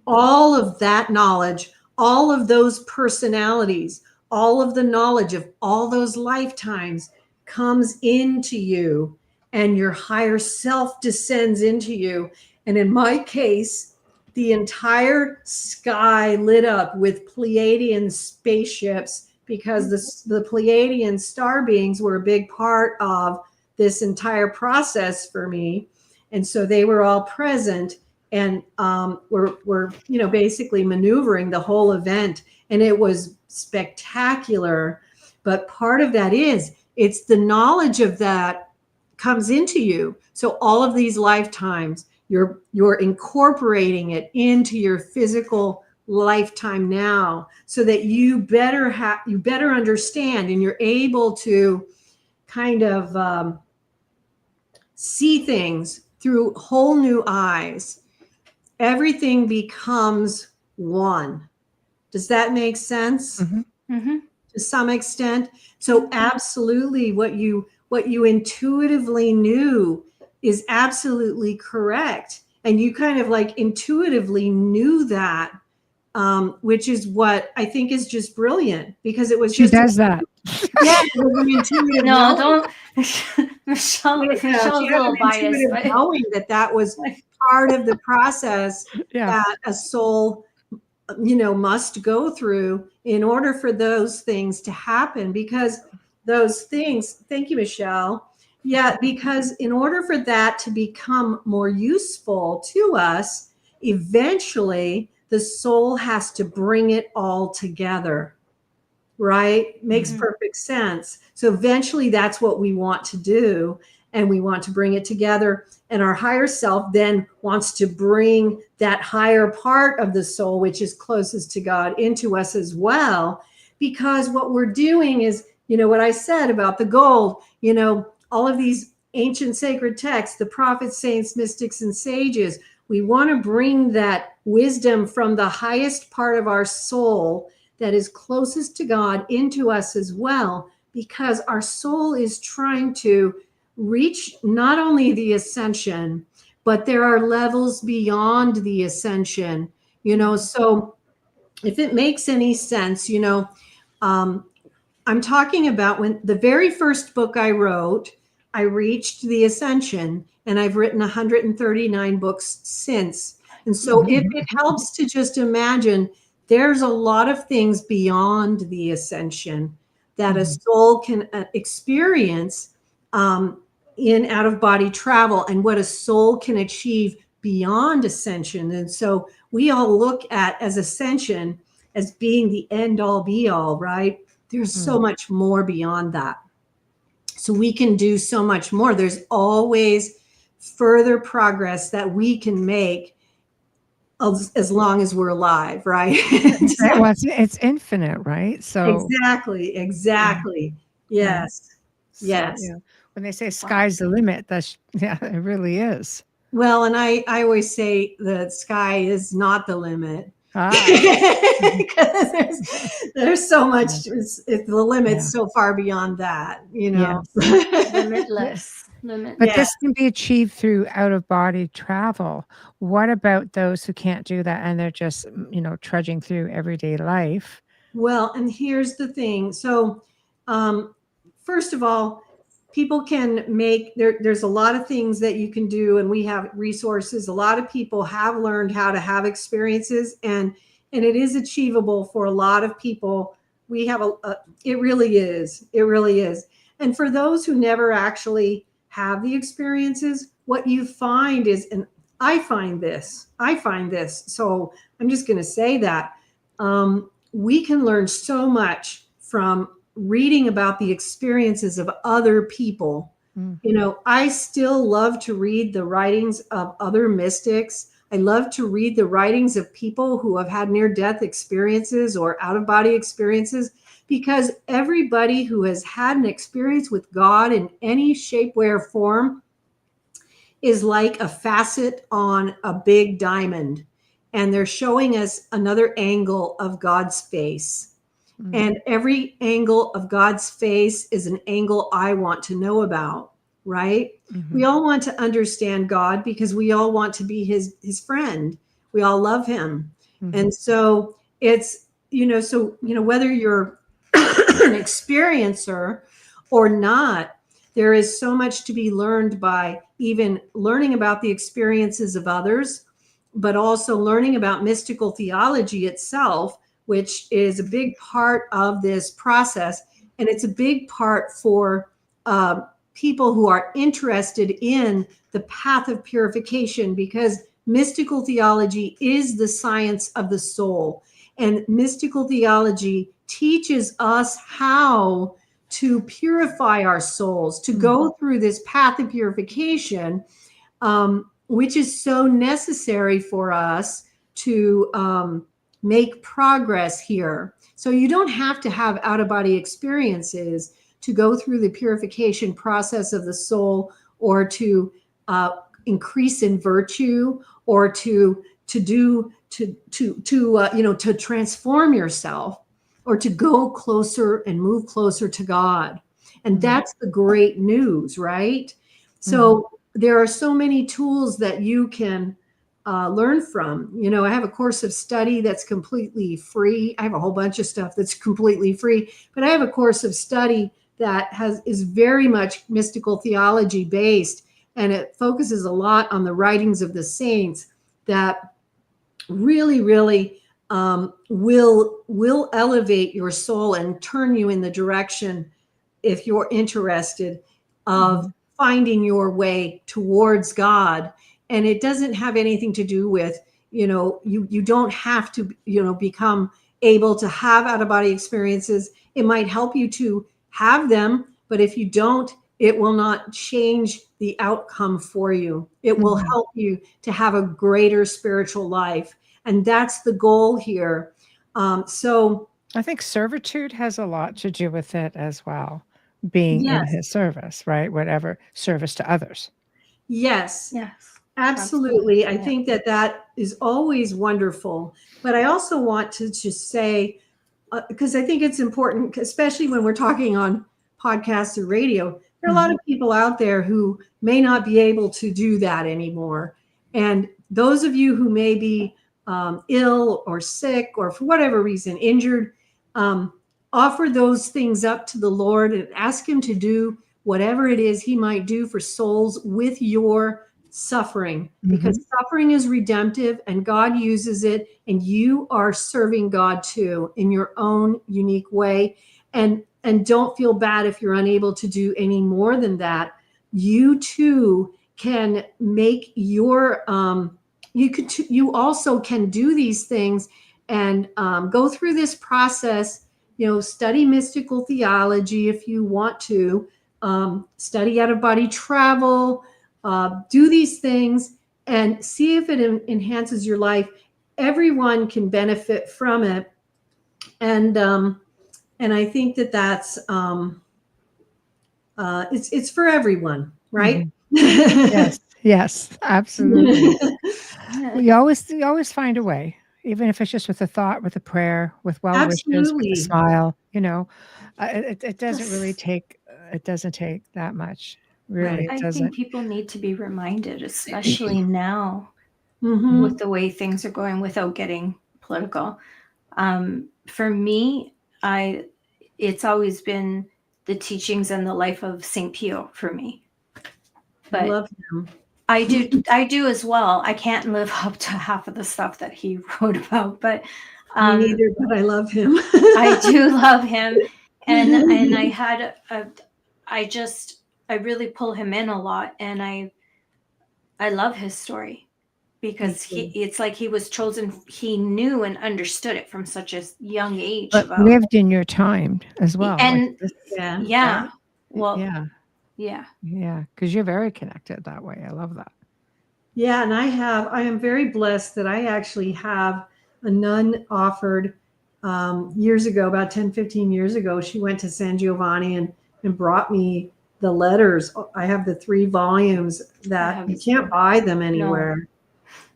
all of that knowledge, all of those personalities, all of the knowledge of all those lifetimes comes into you, and your higher self descends into you. And in my case, the entire sky lit up with Pleiadian spaceships, because the Pleiadian star beings were a big part of this entire process for me. And so they were all present and were basically maneuvering the whole event. And it was spectacular. But part of that it's the knowledge of that comes into you. So all of these lifetimes, you're incorporating it into your physical lifetime now, so that you better understand, and you're able to kind of see things through whole new eyes. Everything becomes one. Does that make sense? Mm-hmm. Mm-hmm. To some extent? So absolutely, what you intuitively knew is absolutely correct. And you kind of like intuitively knew that, which is what I think is just brilliant, because it was She does that. Yeah, it was an intuitive No, knowing. don't. Michelle's She a had little an biased. intuitive But knowing that was part of the process Yeah. that a soul must go through in order for those things to happen. Because those things, thank you, Michelle. Yeah, because in order for that to become more useful to us, eventually the soul has to bring it all together, right? Makes perfect sense. So eventually that's what we want to do, and we want to bring it together. And our higher self then wants to bring that higher part of the soul, which is closest to God, into us as well. Because what we're doing is, what I said about the gold, all of these ancient sacred texts, the prophets, saints, mystics, and sages, we want to bring that wisdom from the highest part of our soul that is closest to God into us as well, because our soul is trying to reach not only the ascension, but there are levels beyond the ascension, so if it makes any sense, I'm talking about when the very first book I wrote, I reached the ascension, and I've written 139 books since. And so if it helps to just imagine, there's a lot of things beyond the ascension that a soul can experience in out-of-body travel, and what a soul can achieve beyond ascension. And so we all look at as ascension as being the end-all be-all, right? There's so much more beyond that. So we can do so much more. There's always further progress that we can make as long as we're alive, right? Well, it's infinite, right? So Exactly. Yes. So, Yes. when they say sky's the limit, it really is. Well, and I always say the sky is not the limit. Because there's so much, the limit's so far beyond that, limitless. But this can be achieved through out-of-body travel. What about those who can't do that, and they're just trudging through everyday life? Well, and here's the thing. So first of all, people can make there's a lot of things that you can do, and we have resources. A lot of people have learned how to have experiences, and it is achievable for a lot of people. We have it really is. And for those who never actually have the experiences, what you find is, and I find this, so I'm just going to say that we can learn so much from reading about the experiences of other people. I still love to read the writings of other mystics. I love to read the writings of people who have had near-death experiences or out-of-body experiences, because everybody who has had an experience with God in any shape, way, or form is like a facet on a big diamond, and they're showing us another angle of God's face. And every angle of God's face is an angle I want to know about, right? We all want to understand God because we all want to be his friend. We all love him. And so it's, whether you're an experiencer or not, there is so much to be learned by even learning about the experiences of others, but also learning about mystical theology itself, which is a big part of this process. And it's a big part for people who are interested in the path of purification, because mystical theology is the science of the soul. And mystical theology teaches us how to purify our souls, to go through this path of purification, which is so necessary for us to make progress here. So you don't have to have out-of-body experiences to go through the purification process of the soul, or to increase in virtue, or to transform yourself, or to go closer and move closer to God. And that's the great news, right? So there are so many tools that you can learn from. I have a course of study that's completely free. I have a whole bunch of stuff that's completely free, but I have a course of study that is very much mystical theology based, and it focuses a lot on the writings of the saints that really will elevate your soul and turn you in the direction, if you're interested, of finding your way towards God. And it doesn't have anything to do with, you don't have to, become able to have out-of-body experiences. It might help you to have them, but if you don't, it will not change the outcome for you. It will help you to have a greater spiritual life. And that's the goal here. So I think servitude has a lot to do with it as well. Being in his service, right? Whatever service to others. Yes, absolutely. I think that is always wonderful. But I also want to just say, because I think it's important, especially when we're talking on podcasts or radio, there are a lot of people out there who may not be able to do that anymore. And those of you who may be ill or sick, or for whatever reason injured, offer those things up to the Lord and ask him to do whatever it is he might do for souls with your suffering, because suffering is redemptive and God uses it, and you are serving God too in your own unique way. And don't feel bad if you're unable to do any more than that. You too can make your you also can do these things and go through this process. Study mystical theology if you want to, study out-of-body travel, do these things and see if it enhances your life. Everyone can benefit from it. And I think that's it's for everyone, right? Yes, absolutely. You always find a way, even if it's just with a thought, with a prayer, with well wishes, with a smile. It doesn't really take. It doesn't take that much, really. I It doesn't. think people need to be reminded, especially now with the way things are going, without getting political. For me, it's always been the teachings and the life of St. Pio for me. But I love him. I do as well. I can't live up to half of the stuff that he wrote about, but me neither, but I love him. I do love him. And I really pull him in a lot, and I love his story, because it's like he was chosen. He knew and understood it from such a young age. But lived in your time as well. And because you're very connected that way. I love that. Yeah, and I am very blessed that I actually have a nun offered years ago, about 10, 15 years ago. She went to San Giovanni and brought me the letters. I have the 3 volumes that you can't buy them anywhere. No.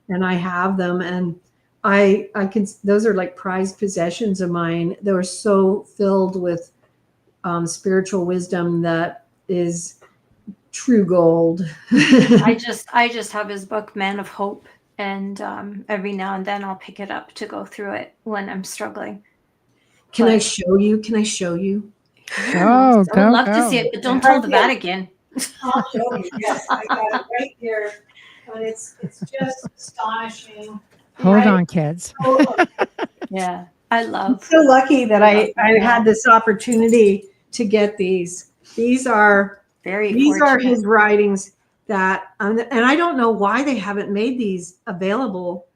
And I have them, and I can, those are like prized possessions of mine. They were so filled with spiritual wisdom that is true gold. I just have his book, Man of Hope, and every now and then I'll pick it up to go through it when I'm struggling. Can I show you? Oh, I would love to see it, but don't tell the Vatican. I'll show you. Yes, I got it right here. but it's just astonishing. Hold I- on, kids. Yeah, I I'm love. so lucky that I Yeah. had this opportunity to get these. These are Very These are fortunate. his writings that, and I don't know why they haven't made these available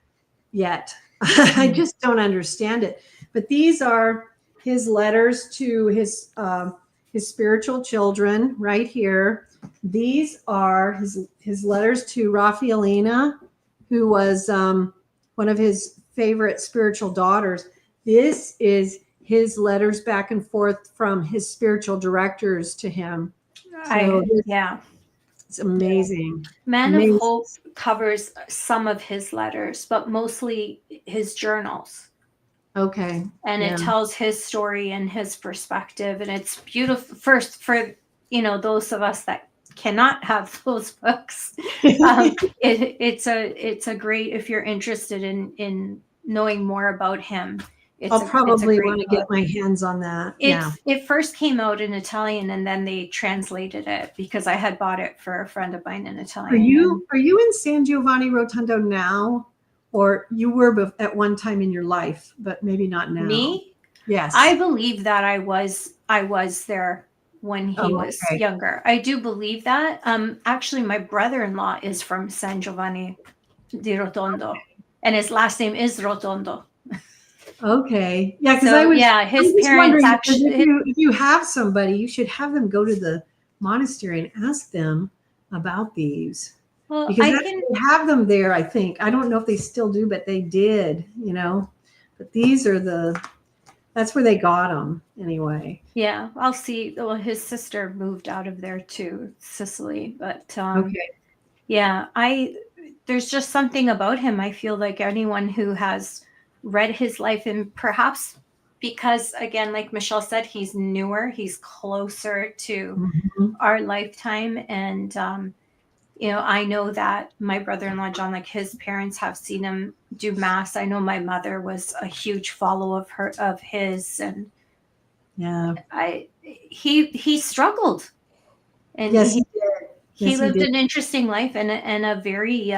yet. I just don't understand it. But these are his letters to his spiritual children right here. These are his letters to Raphaelina, who was one of his favorite spiritual daughters. This is his letters back and forth from his spiritual directors to him. So Yeah. it's amazing. Man Amazing. of Hope covers some of his letters, but mostly his journals. Okay. And Yeah. it tells his story and his perspective. And it's beautiful. First, for those of us that cannot have those books, it's a great, if you're interested in knowing more about him. I'll probably want to book. get my hands on that. It first came out in Italian, and then they translated it because I had bought it for a friend of mine in Italian. Are you in San Giovanni Rotondo now, or you were at one time in your life, but maybe not now? Me? Yes. I believe that I was there when he was younger. I do believe that. Actually, my brother-in-law is from San Giovanni di Rotondo, and his last name is Rotondo. Okay. Yeah, because his parents actually. If you have somebody, you should have them go to the monastery and ask them about these. Well, Because they have them there, I think. I don't know if they still do, but they did, But these are that's where they got them anyway. Yeah, I'll see. Well, his sister moved out of there to Sicily, but Okay. yeah, there's just something about him. I feel like anyone who has read his life, and perhaps because, again, like Michelle said, he's newer, he's closer to our lifetime. And, I know that my brother-in-law, John, like his parents have seen him do mass. I know my mother was a huge follower of his. And yeah, he struggled. And yes, he did. He lived an interesting life and a very,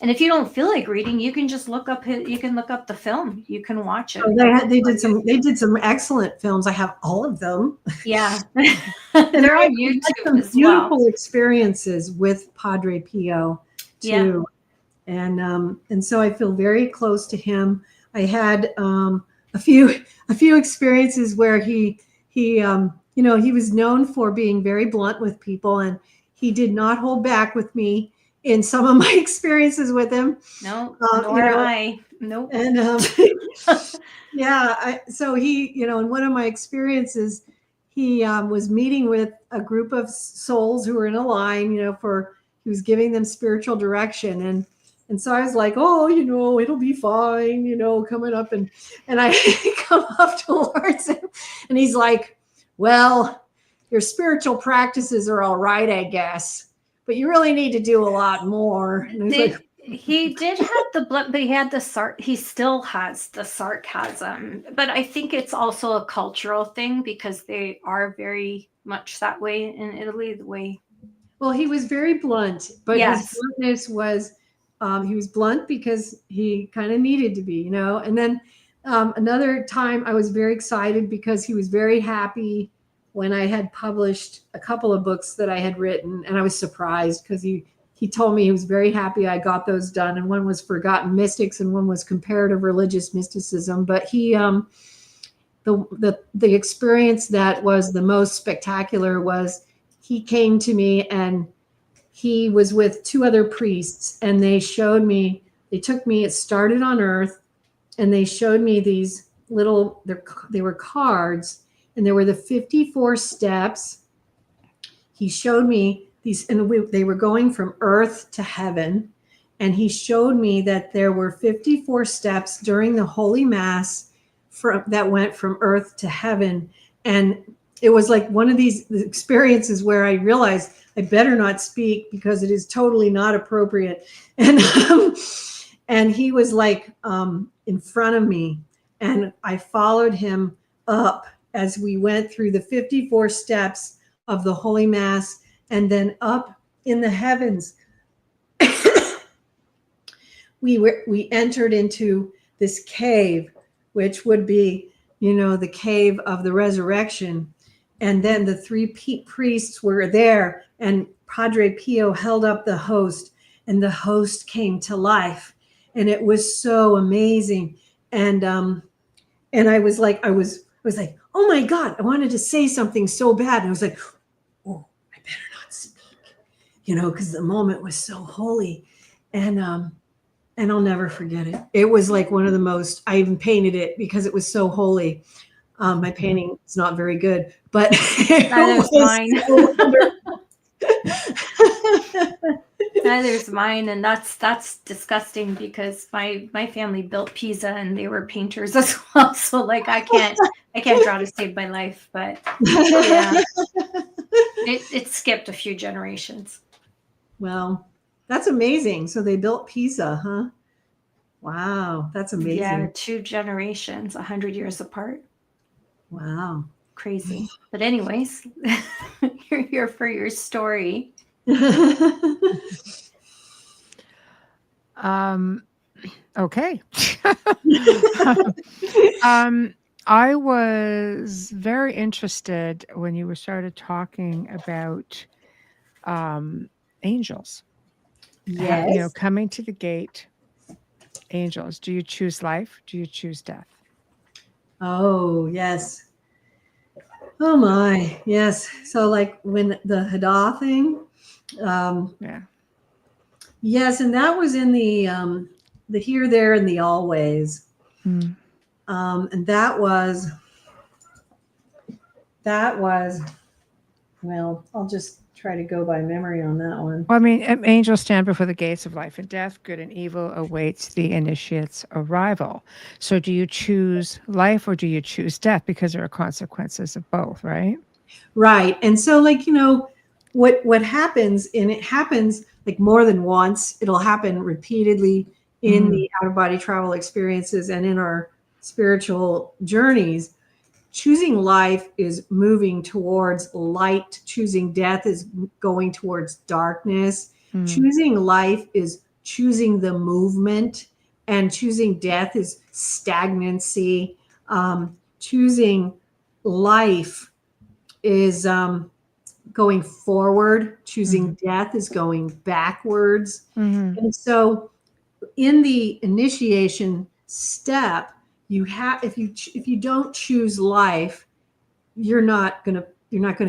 and if you don't feel like reading, you can just look up the film. You can watch it. Oh, they did some excellent films. I have all of them. Yeah. They're on YouTube some as beautiful well. experiences with Padre Pio too. Yeah. And so I feel very close to him. I had a few experiences where he was known for being very blunt with people, and he did not hold back with me in some of my experiences with him. No, nor I. Nope. And so he, in one of my experiences, he was meeting with a group of souls who were in a line, he was giving them spiritual direction. And so I was like, oh, it'll be fine, coming up. And I come up towards him, and he's like, well, your spiritual practices are all right, I guess, but you really need to do a lot more. And he did have the blood, but he still has the sarcasm. But I think it's also a cultural thing because they are very much that way in Italy. Well, he was very blunt, but his bluntness was, he was blunt because he kind of needed to be, And then another time I was very excited because he was very happy when I had published a couple of books that I had written, and I was surprised because he told me he was very happy I got those done, and one was Forgotten Mystics and one was Comparative Religious Mysticism. But he, the experience that was the most spectacular was he came to me and he was with two other priests, and they took me, it started on earth, and they showed me these they were cards, and there were the 54 steps. He showed me these, and they were going from earth to heaven. And he showed me that there were 54 steps during the Holy Mass that went from earth to heaven. And it was like one of these experiences where I realized I better not speak because it is totally not appropriate. And he was like in front of me, and I followed him up as we went through the 54 steps of the Holy Mass, and then up in the heavens. we entered into this cave, which would be, the cave of the resurrection. And then the three priests were there, and Padre Pio held up the host, and the host came to life, and it was so amazing. And I was like, oh my God, I wanted to say something so bad, and I was like, oh, I better not speak, because the moment was so holy, and I'll never forget it. It was like one of the most. I even painted it because it was so holy. My painting is not very good, but Neither's mine. Neither's mine, and that's disgusting because my family built Pisa and they were painters as well. So like I can't draw to save my life, but yeah, it skipped a few generations. Well, that's amazing. So they built Pisa, huh? Wow, that's amazing. Yeah, 2 generations, 100 years apart. Wow. Crazy. But anyways, you're here for your story. Okay. I was very interested when you started talking about angels. Yes. Coming to the gate, angels. Do you choose life? Do you choose death? Oh, yes. Oh my, yes. So like when the Hada thing, Yeah. yes, and that was in the here, there, and the always, Mm. and that was. Well, I'll just try to go by memory on that one. Well, I mean, angels stand before the gates of life and death. Good and evil awaits the initiate's arrival. So do you choose life or do you choose death? Because there are consequences of both, right? Right. And so like, what happens, and it happens like more than once, it'll happen repeatedly in the out-of-body travel experiences and in our spiritual journeys. Choosing life is moving towards light. Choosing death is going towards darkness. Choosing life is choosing the movement, and choosing death is stagnancy. Choosing life is going forward. Choosing death is going backwards. And so in the initiation step, you have, if you don't choose life, you're not gonna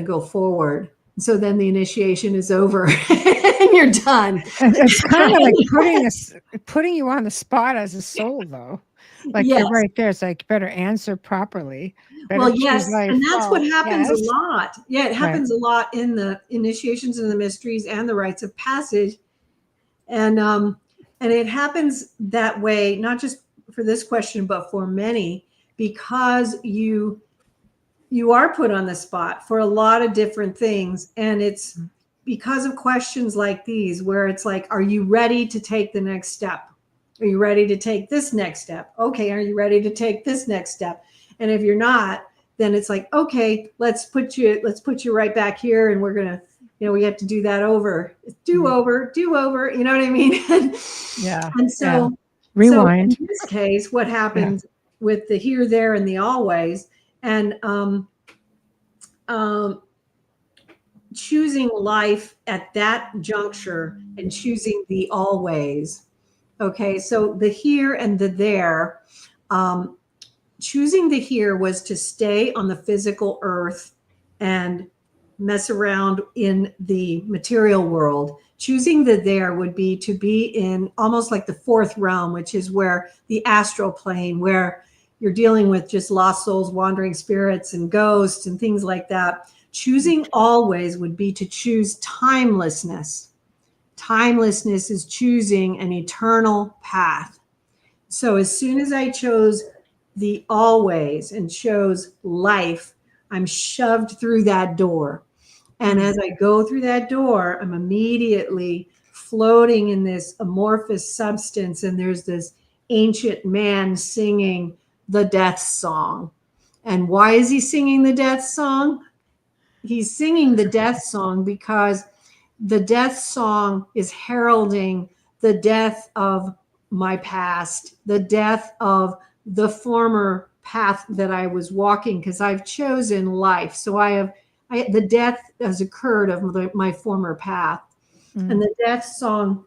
go forward. And so then the initiation is over and you're done. It's kind of like putting you on the spot as a soul, though. Like you're right there. It's like better answer properly. Well, yes, and that's what happens a lot. Yeah, it happens a lot in the initiations and the mysteries and the rites of passage, and it happens that way, not just for this question, but for many, because you are put on the spot for a lot of different things, and it's because of questions like these where it's like, are you ready to take the next step? Are you ready to take this next step? Okay, are you ready to take this next step? And if you're not, then it's like, okay, let's put you right back here, and we're gonna, we have to do that over, do over. You know what I mean? Yeah. And so, rewind. So in this case, what happens with the here, there, and the always, and choosing life at that juncture and choosing the always. Okay, so the here and the there. Choosing the here was to stay on the physical earth and mess around in the material world. Choosing the there would be to be in almost like the fourth realm, which is where the astral plane, where you're dealing with just lost souls, wandering spirits, and ghosts and things like that. Choosing always would be to choose timelessness. Timelessness is choosing an eternal path. So as soon as I chose the always and chose life, I'm shoved through that door. And as I go through that door, I'm immediately floating in this amorphous substance. And there's this ancient man singing the death song. And why is he singing the death song? He's singing the death song because the death song is heralding the death of my past, the death of the former path that I was walking, because I've chosen life. So the death has occurred of my former path. And the death song,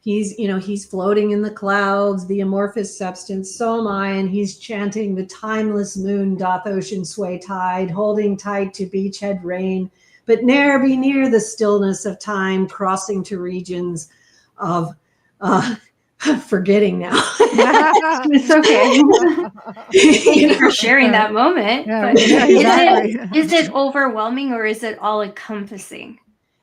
he's floating in the clouds, the amorphous substance, so am I, and he's chanting, the timeless moon doth ocean sway tide, holding tight to beachhead rain, but ne'er be near the stillness of time, crossing to regions of forgetting now. It's okay. Thank you for sharing that moment. Yeah, But yeah, exactly. is it overwhelming, or is it all encompassing?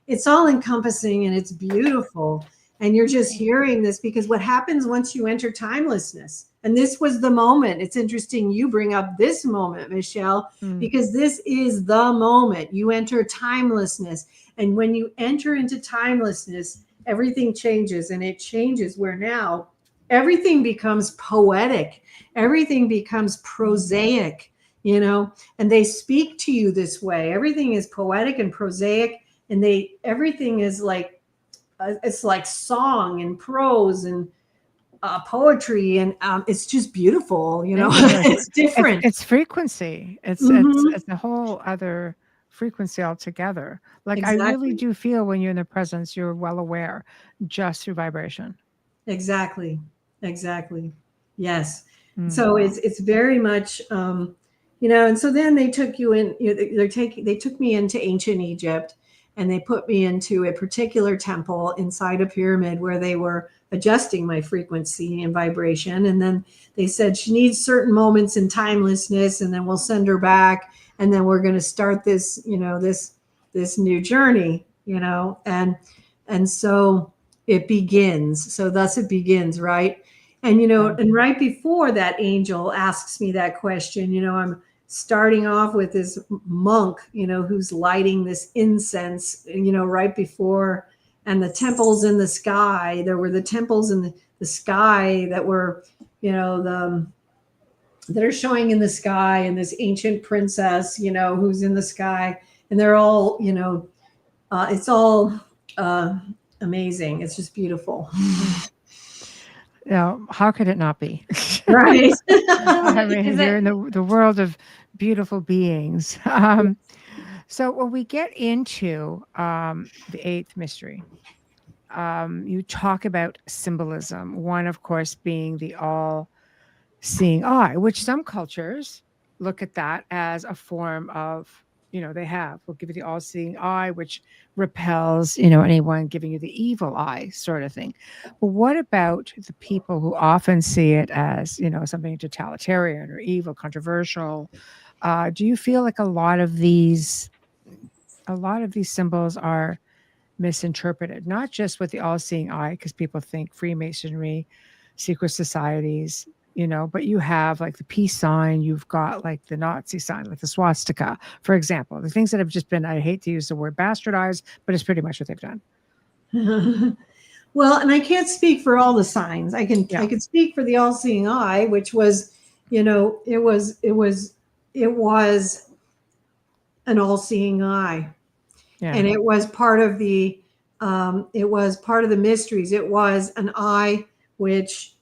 It's all encompassing, and it's beautiful. And you're just hearing this, because what happens once you enter timelessness, and this was the moment. It's interesting you bring up this moment, Michelle, because this is the moment. You enter timelessness. And when you enter into timelessness, everything changes, and it changes where now everything becomes poetic. Everything becomes prosaic, and they speak to you this way. Everything is poetic and prosaic, and everything is like, it's like song and prose and poetry, and it's just beautiful. It's different. It's frequency. It's a whole other frequency altogether. Like Exactly. I really do feel when you're in the presence, you're well aware just through vibration. Exactly. Yes. So it's very much, and so then they took you in. They took me into ancient Egypt, and they put me into a particular temple inside a pyramid where they were adjusting my frequency and vibration. And then they said she needs certain moments in timelessness, and then we'll send her back, and then we're going to start this, this new journey, and so it begins. So thus it begins, right? And, and right before that angel asks me that question, I'm starting off with this monk, who's lighting this incense, right before, and the temples in the sky. There were the temples in the sky that were, that are showing in the sky, and this ancient princess, who's in the sky, and they're all, it's all amazing. It's just beautiful. How could it not be? Right. I mean, you're in the world of beautiful beings. So when we get into the eighth mystery, you talk about symbolism. One, of course, being the all-seeing eye, which some cultures look at that as a form of, we'll give you the all-seeing eye, which repels, anyone giving you the evil eye sort of thing. But what about the people who often see it as, something totalitarian or evil, controversial? Do you feel like a lot of these symbols are misinterpreted, not just with the all-seeing eye, because people think Freemasonry, secret societies, but you have like the peace sign, you've got like the Nazi sign, like the swastika, for example, the things that have just been, I hate to use the word bastardized, but it's pretty much what they've done. Well, and I can't speak for all the signs. I can speak for the all-seeing eye, which was, it was an all-seeing eye. Yeah. And it was part of the mysteries. It was an eye which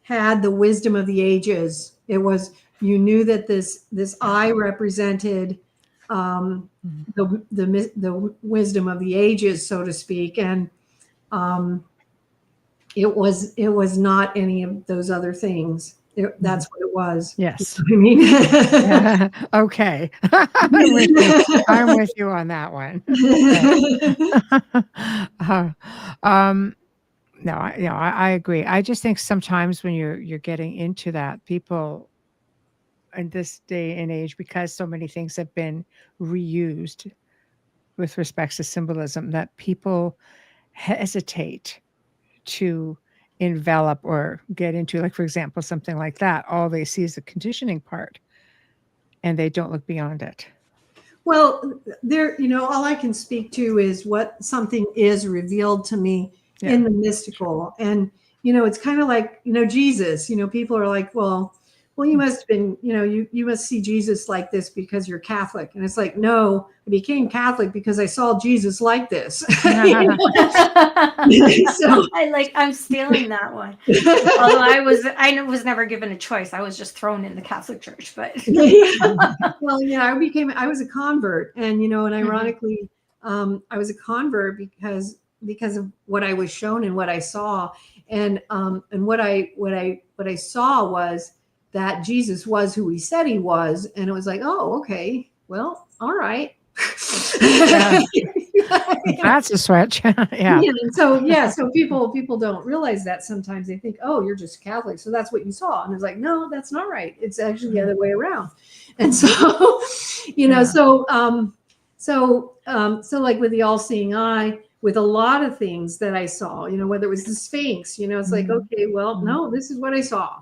had the wisdom of the ages. It was, you knew that this eye represented the wisdom of the ages, so to speak, and it was not any of those other things. That's what it was. Yes. You know what I mean? Okay. I'm with you on that one. No, I agree. I just think sometimes when you're getting into that, people in this day and age, because so many things have been reused with respect to symbolism, that people hesitate to envelop or get into, like, for example, something like that. All they see is the conditioning part, and they don't look beyond it. Well, all I can speak to is what something is revealed to me in the mystical. And, it's kind of like, Jesus, people are like, well, well, you must have been, you must see Jesus like this because you're Catholic. And it's like, no, I became Catholic because I saw Jesus like this. So I'm stealing that one. Although I was never given a choice. I was just thrown in the Catholic Church, but well, yeah, I was a convert, and and ironically, I was a convert because of what I was shown and what I saw, and what I saw was that Jesus was who he said he was, and it was like, oh, okay, well, all right. Yeah. That's a switch. Yeah. So people don't realize that sometimes. They think, oh, you're just Catholic, so that's what you saw, and it's like, no, that's not right. It's actually the other way around. And so so like with the all-seeing eye, with a lot of things that I saw, whether it was the Sphinx, it's like, okay, well, no, this is what I saw.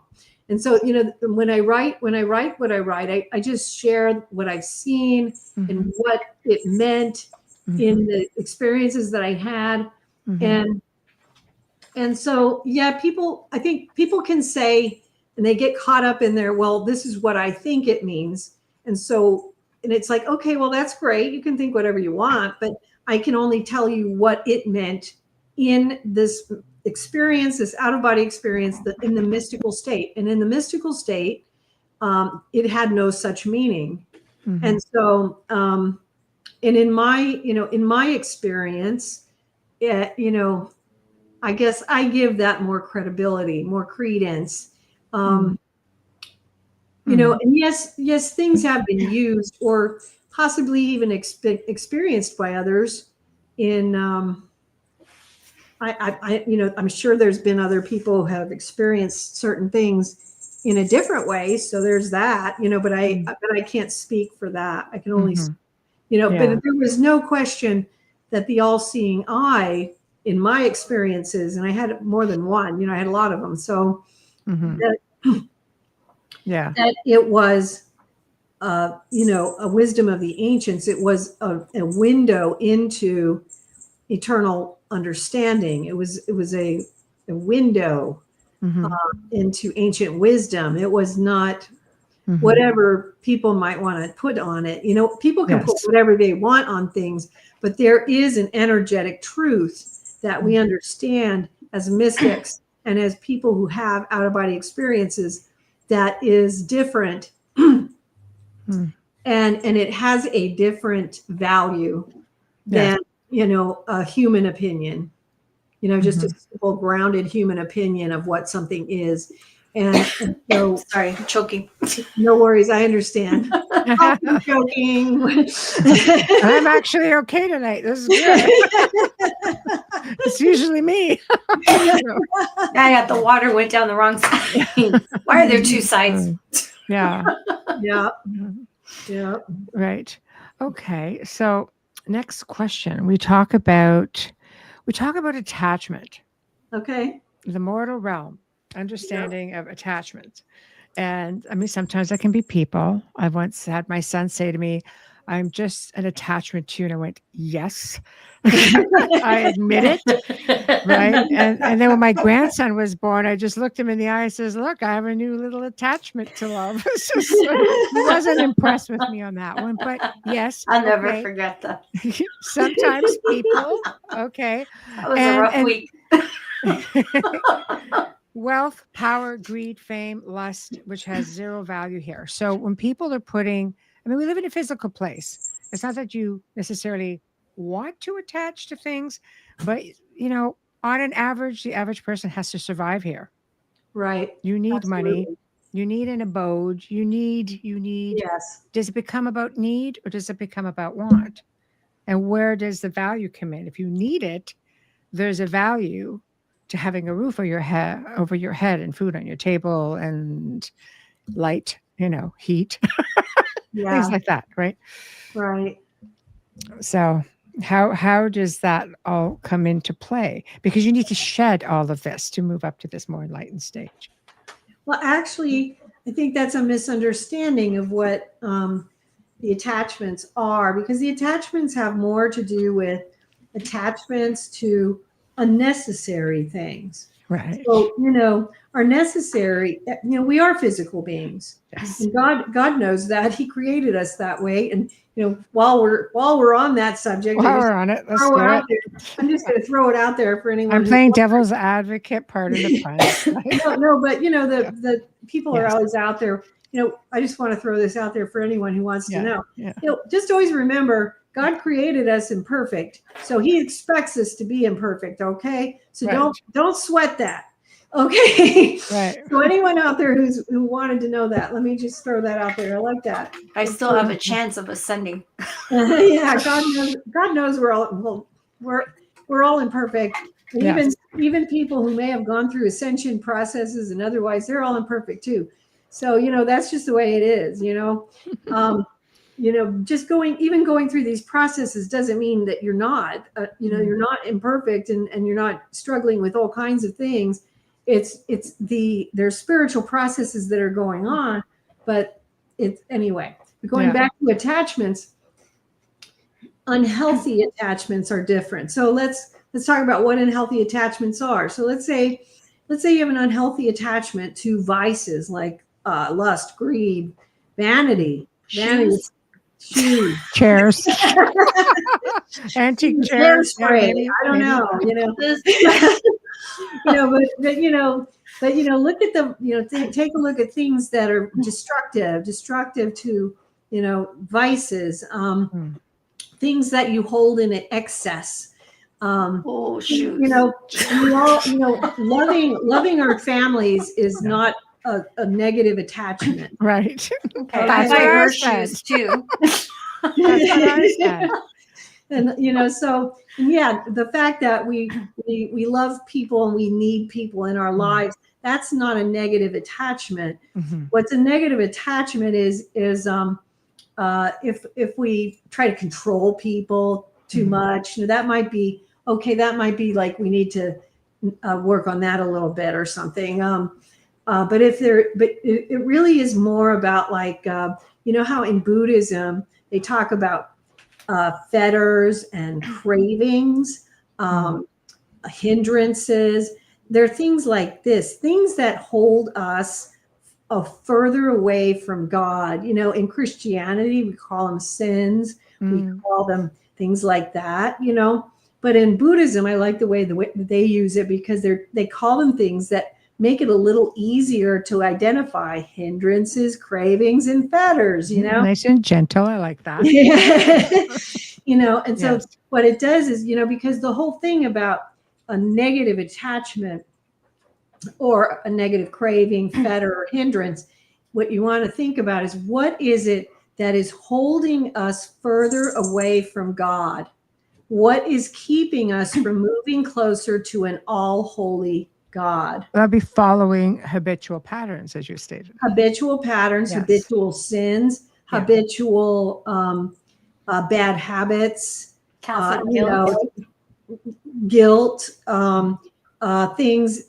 And so, when I write what I write, I just share what I've seen and what it meant in the experiences that I had. And so, yeah, I think people can say, and they get caught up in there, well, this is what I think it means. And it's like, okay, well, that's great. You can think whatever you want, but I can only tell you what it meant in this experience, this out-of-body experience, in the mystical state. And in the mystical state, it had no such meaning. And so, and in my experience, I guess I give that more credibility, more credence. And yes, things have been used or possibly even experienced by others in, I'm sure there's been other people who have experienced certain things in a different way. So there's that, but I can't speak for that. I can only, but there was no question that the all-seeing eye, in my experiences, and I had more than one, I had a lot of them. So that it was, a wisdom of the ancients. It was a window into eternal understanding. It was a window into ancient wisdom. It was not whatever people might want to put on it. People can put whatever they want on things, but there is an energetic truth that we understand as mystics and as people who have out-of-body experiences that is different. And it has a different value than a human opinion, just a simple grounded human opinion of what something is. And so, sorry, I'm choking. No worries, I understand. I'm joking. I'm actually okay tonight. This is good. It's usually me. I got the water went down the wrong side. Why are there two sides? Yeah. Right. Okay. So next question. We talk about attachment. Okay. The mortal realm, understanding of attachment. And I mean, sometimes that can be people. I once had my son say to me, I'm just an attachment to you. And I went, yes, I admit it. Right. And then when my grandson was born, I just looked him in the eye and says, look, I have a new little attachment to love. He wasn't impressed with me on that one, but yes. I'll never forget that. Sometimes people, okay. That was a rough week. Wealth, power, greed, fame, lust, which has zero value here. So when people are we live in a physical place. It's not that you necessarily want to attach to things, but on an average, the average person has to survive here. Right. You need money. You need an abode. You need. Yes. Does it become about need or does it become about want? And where does the value come in? If you need it, there's a value to having a roof over your head and food on your table and light, heat, things like that, right? Right. So how does that all come into play? Because you need to shed all of this to move up to this more enlightened stage. Well, actually, I think that's a misunderstanding of what the attachments are, because the attachments have more to do with attachments to unnecessary things. Right. So, are necessary. We are physical beings. Yes. And God knows that. He created us that way. And while we're on that subject, While we're on it, let's throw do it out it. there. I'm just going to throw it out there for anyone. I'm who's playing wondering. devil's advocate, pardon the pun. No, but the people are Yes. always out there. I just want to throw this out there for anyone who wants to know. Yeah. Just always remember, God created us imperfect, so He expects us to be imperfect. Okay, so Right. don't sweat that. Okay. Right. So anyone out there who wanted to know that, let me just throw that out there. I like that. I still have a chance of ascending. Yeah, God knows we're all imperfect. And Yes. even people who may have gone through ascension processes and otherwise, they're all imperfect too. So, that's just the way it is, just going through these processes doesn't mean that you're not, you're not imperfect and you're not struggling with all kinds of things. There's spiritual processes that are going on, but anyway, going back to attachments, unhealthy attachments are different. So let's talk about what unhealthy attachments are. So let's say you have an unhealthy attachment to vices like lust, greed, vanity, shoes, chairs, antique chairs. Hairspray. I don't know. But look at the. Take a look at things that are destructive to vices. Things that you hold in excess. Oh shoot! We all loving our families is not a negative attachment. Right. Okay, That's I buy what I her said. shoes too. That's what I said. And the fact that we love people and we need people in our lives, that's not a negative attachment. Mm-hmm. What's a negative attachment is if we try to control people too much, that might be okay. That might be like we need to work on that a little bit or something. But it really is more about like how in Buddhism they talk about fetters and cravings, hindrances. They're things like this, things that hold us further away from God. In Christianity, we call them sins. We call them things like that, But in Buddhism, I like the way they use it because they call them things that make it a little easier to identify hindrances, cravings, and fetters, Nice and gentle. I like that. And so what it does is, because the whole thing about a negative attachment or a negative craving, fetter, or hindrance, what you want to think about is what is it that is holding us further away from God? What is keeping us from moving closer to an all-holy God? That'll be following habitual patterns, as you stated. Habitual patterns, habitual sins, habitual bad habits, guilt, things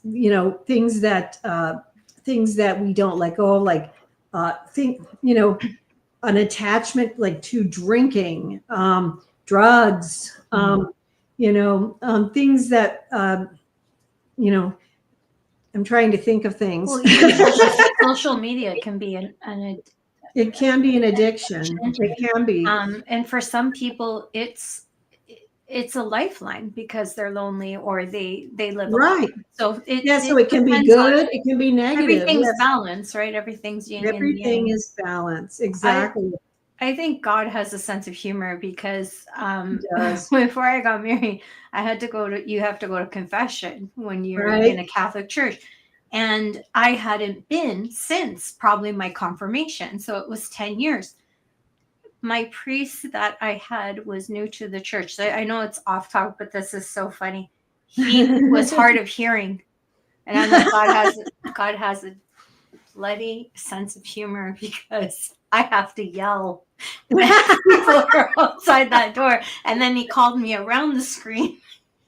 that we don't let go of, like an attachment like to drinking, drugs, things that I'm trying to think of things. Well, social media can be it can be an addiction. It can be. And for some people, it's a lifeline because they're lonely or they live right. alone. So so it can be good. It can be negative. Everything's balance, right? Everything's yin and yang. Is balance. Exactly. I think God has a sense of humor because before I got married, you have to go to confession when you're in a Catholic church. And I hadn't been since probably my confirmation. So it was 10 years. My priest that I had was new to the church. So I know it's off topic, but this is so funny. He was hard of hearing. And I know God has a bloody sense of humor because I have to yell when people are outside that door. And then he called me around the screen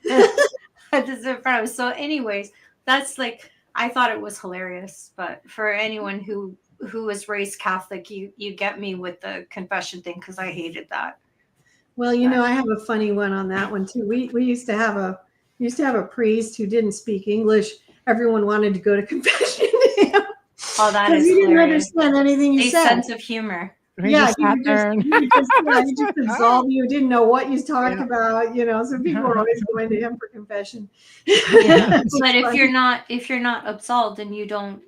at the front. So anyways, that's like, I thought it was hilarious. But for anyone who was raised Catholic, you get me with the confession thing because I hated that. Well, I have a funny one on that one too. We used to have a priest who didn't speak English. everyone wanted to go to confession to him. Oh, that Because is he didn't hilarious. understand anything you A said. sense of humor. We Yeah, just sat there and- he would just absolve you. Didn't know what you talked Yeah. about, so people were always going to him for confession. Yeah. It's But funny. if you're not absolved and you don't,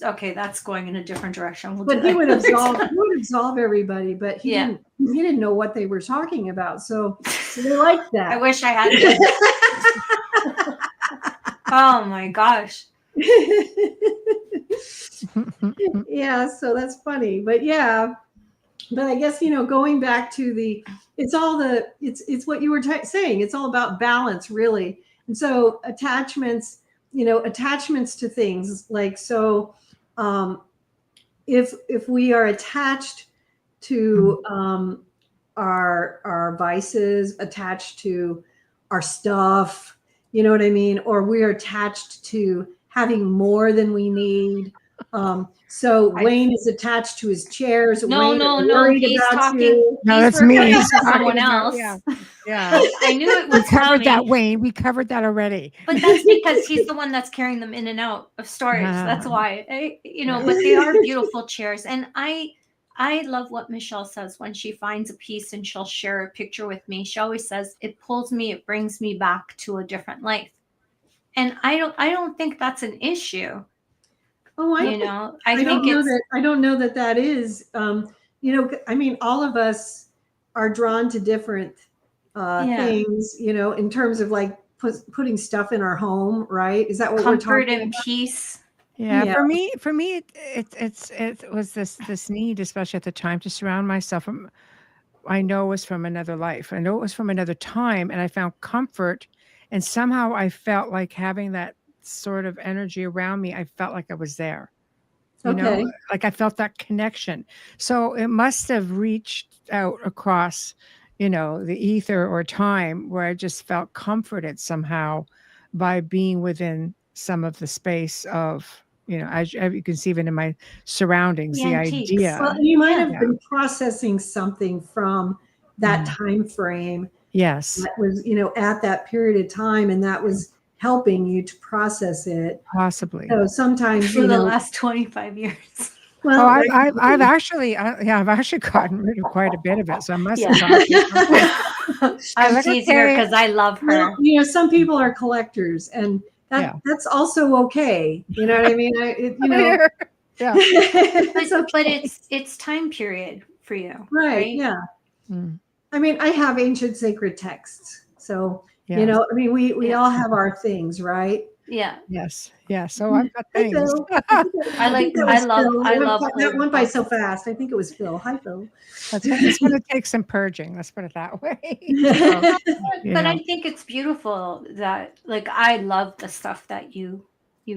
okay, that's going in a different direction. We'll But do he that. would absolve everybody, but he didn't know what they were talking about. So they liked that. I wish I had been. Oh my gosh. Yeah, so that's funny. But I guess going back to it's what you were saying. It's all about balance, really. And so attachments to things, like, so if we are attached to our vices, attached to our stuff, you know what I mean, or we're attached to having more than we need. So Wayne is attached to his chairs. No, Wayne no, is no. worried He's about talking. you. No, he's that's me. referring He's to talking someone about- else. Yeah. I knew it We was covered coming. that, Wayne. We covered that already. But that's because he's the one that's carrying them in and out of storage. That's why, but they are beautiful chairs. And I love what Michelle says when she finds a piece and she'll share a picture with me. She always says, it pulls me, it brings me back to a different life. And I don't think that's an issue. Oh, I don't know that is, I mean, all of us are drawn to different things, in terms of like putting stuff in our home, right? Is that what we're Comfort talking and about? peace. Yeah, for me, it was this need, especially at the time, to surround myself from. I know it was from another life. I know it was from another time, and I found comfort, and somehow I felt like having that sort of energy around me. I felt like I was there. You know, like I felt that connection. So it must have reached out across, the ether or time, where I just felt comforted somehow by being within some of the space of, as you can see, even in my surroundings, the antiques. idea. Well, you might have been processing something from that time frame. Yes. That was, at that period of time, and that was helping you to process it. Possibly. So sometimes, For the last 25 years. Well, I've actually gotten rid of quite a bit of it. So I must have gotten I'm teasing her because I love her. Well, some people are collectors, and that's also okay. You know what I mean? Yeah. But it's time period for you. Right. Yeah. I mean, I have ancient sacred texts. So, I mean, we all have our things, right? Yeah. Yes. Yeah. So I've got things. I love that went by so fast. I think it was Phil. Hi, Phil. It's going to take some purging. Let's put it that way. But I think it's beautiful that, like, I love the stuff that you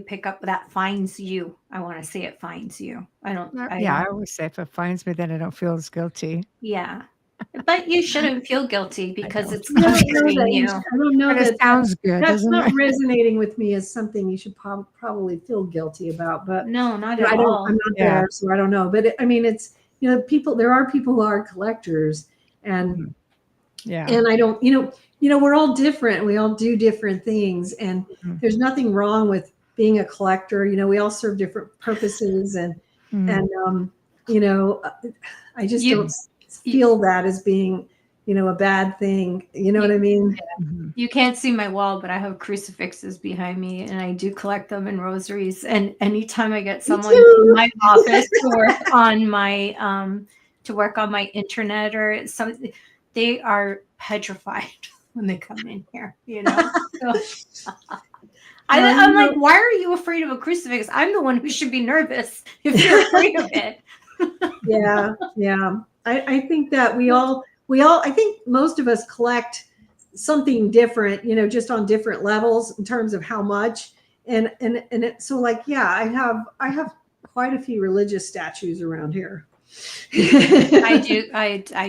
pick up that finds you. I want to say it finds you. I always say if it finds me, then I don't feel as guilty. Yeah. But you shouldn't feel guilty because it's comforting you. I don't know but it sounds good. That's not it? resonating with me as something you should probably feel guilty about. But no, not at all. I'm not there, so I don't know. But it's people. There are people who are collectors, and and I don't. We're all different. We all do different things, and there's nothing wrong with being a collector. We all serve different purposes, and I just don't feel that as being a bad thing. You know what I mean? You can't see my wall, but I have crucifixes behind me, and I do collect them in rosaries. And anytime I get someone in my office to work on my internet or something, they are petrified when they come in here. So, I'm like, why are you afraid of a crucifix? I'm the one who should be nervous if you're afraid of it. Yeah. I think that we all, I think most of us collect something different, just on different levels in terms of how much. And so like, I have quite a few religious statues around here. I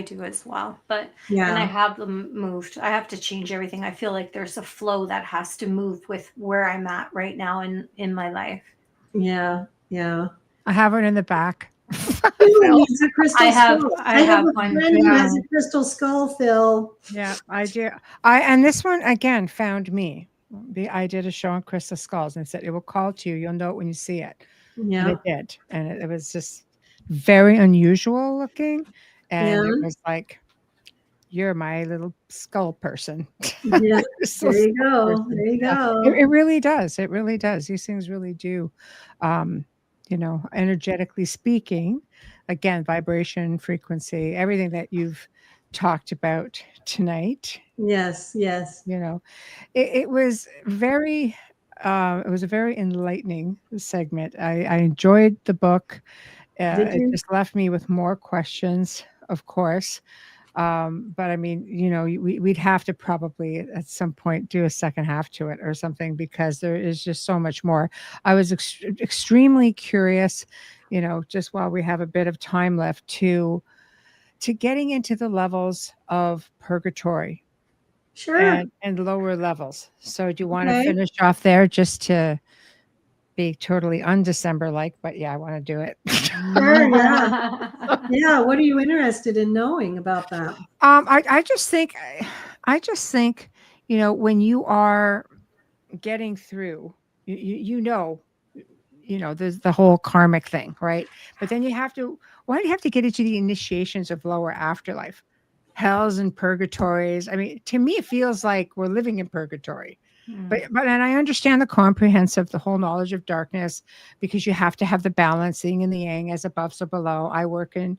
do as well, but and I have them moved. I have to change everything. I feel like there's a flow that has to move with where I'm at right now in my life. Yeah. I have one in the back. I have a one. friend who has a crystal skull, Phil. Yeah, I do. And this one again found me. I did a show on Crystal Skulls, and it said it will call to you. You'll know it when you see it. And Yeah. it did. And it was just very unusual looking. And Yeah. it was like, you're my little skull person. Yeah. Crystal There you skull go. person. There you Yeah. go. It really does. It really does. These things really do. Energetically speaking, again, vibration, frequency, everything that you've talked about tonight. Yes. Yes. It was very it was a very enlightening segment. I enjoyed the book. Did It you? just left me with more questions, of course. But I mean, we'd have to probably at some point do a second half to it or something, because there is just so much more. I was extremely curious, just while we have a bit of time left, to getting into the levels of purgatory. Sure. And lower levels. So do you want to Okay. finish off there, just to be totally undecember like? But yeah, I want to do it. Sure. Yeah. Yeah. What are you interested in knowing about that? I just think, when you are getting through, there's the whole karmic thing, right? But then why do you have to get into the initiations of lower afterlife, hells and purgatories? I mean, to me, it feels like we're living in purgatory. But and I understand the whole knowledge of darkness, because you have to have the balancing and the yang, as above so below. I work in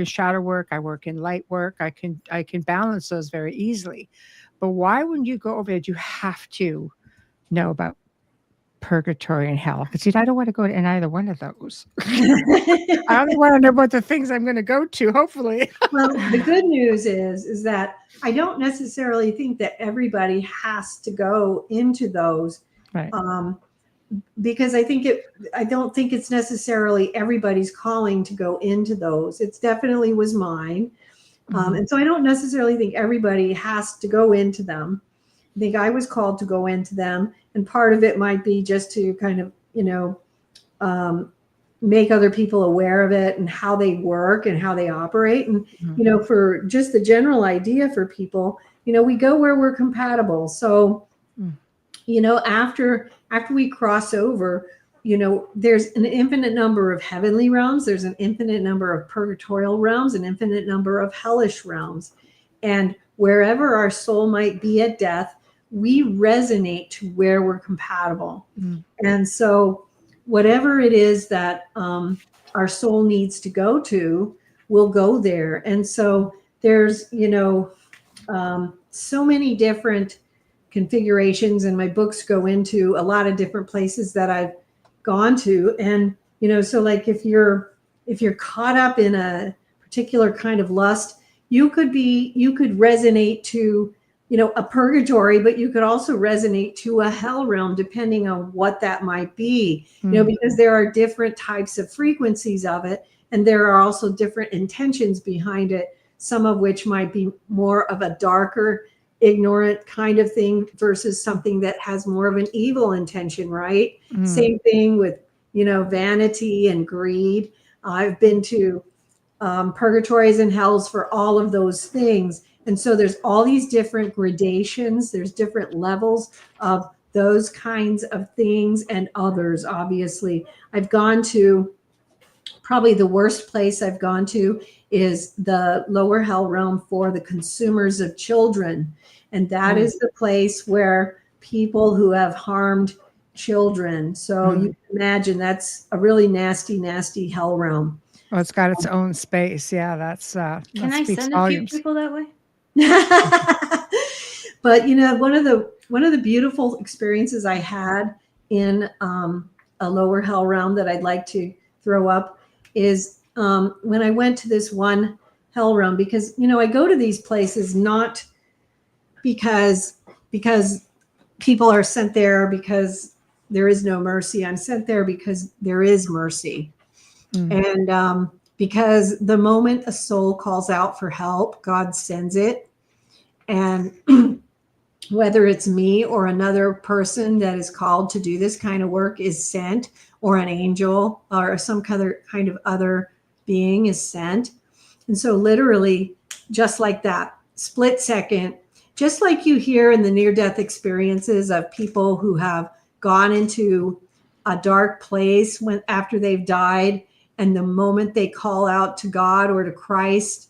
shadow work, I work in light work. I can balance those very easily. But why, when you go over it, you have to know about purgatory and hell? Because I don't want to go to either one of those. I only want to know about the things I'm going to go to, hopefully. Well, the good news is that I don't necessarily think that everybody has to go into those, Right. Because I don't think it's necessarily everybody's calling to go into those. It's definitely was mine. And so I don't necessarily think everybody has to go into them. I think I was called to go into them, and part of it might be just to kind of, make other people aware of it and how they work and how they operate. And, for just the general idea for people, we go where we're compatible. So, after we cross over, there's an infinite number of heavenly realms. There's an infinite number of purgatorial realms, an infinite number of hellish realms. And wherever our soul might be at death, we resonate to where we're compatible. And so whatever it is that our soul needs to go to, we'll go there. And so there's, so many different configurations, and my books go into a lot of different places that I've gone to. And, so like if you're caught up in a particular kind of lust, you could resonate to, a purgatory, but you could also resonate to a hell realm, depending on what that might be, because there are different types of frequencies of it. And there are also different intentions behind it, some of which might be more of a darker, ignorant kind of thing versus something that has more of an evil intention, right? Same thing with, vanity and greed. I've been to purgatories and hells for all of those things. And so there's all these different gradations. There's different levels of those kinds of things and others. Obviously, I've gone to, probably the worst place I've gone to is the lower hell realm for the consumers of children. And that is the place where people who have harmed children. So you can imagine that's a really nasty, nasty hell realm. Well, it's got its own space. Yeah, Can I send a few people that way? But one of the beautiful experiences I had in a lower hell realm that I'd like to throw up is when I went to this one hell realm, because I go to these places not because people are sent there because there is no mercy. I'm sent there because there is mercy. And because the moment a soul calls out for help, God sends it. And whether it's me or another person that is called to do this kind of work is sent, or an angel or some kind of other being is sent. And so literally, just like that, split second, just like you hear in the near-death experiences of people who have gone into a dark place after they've died, and the moment they call out to God or to Christ,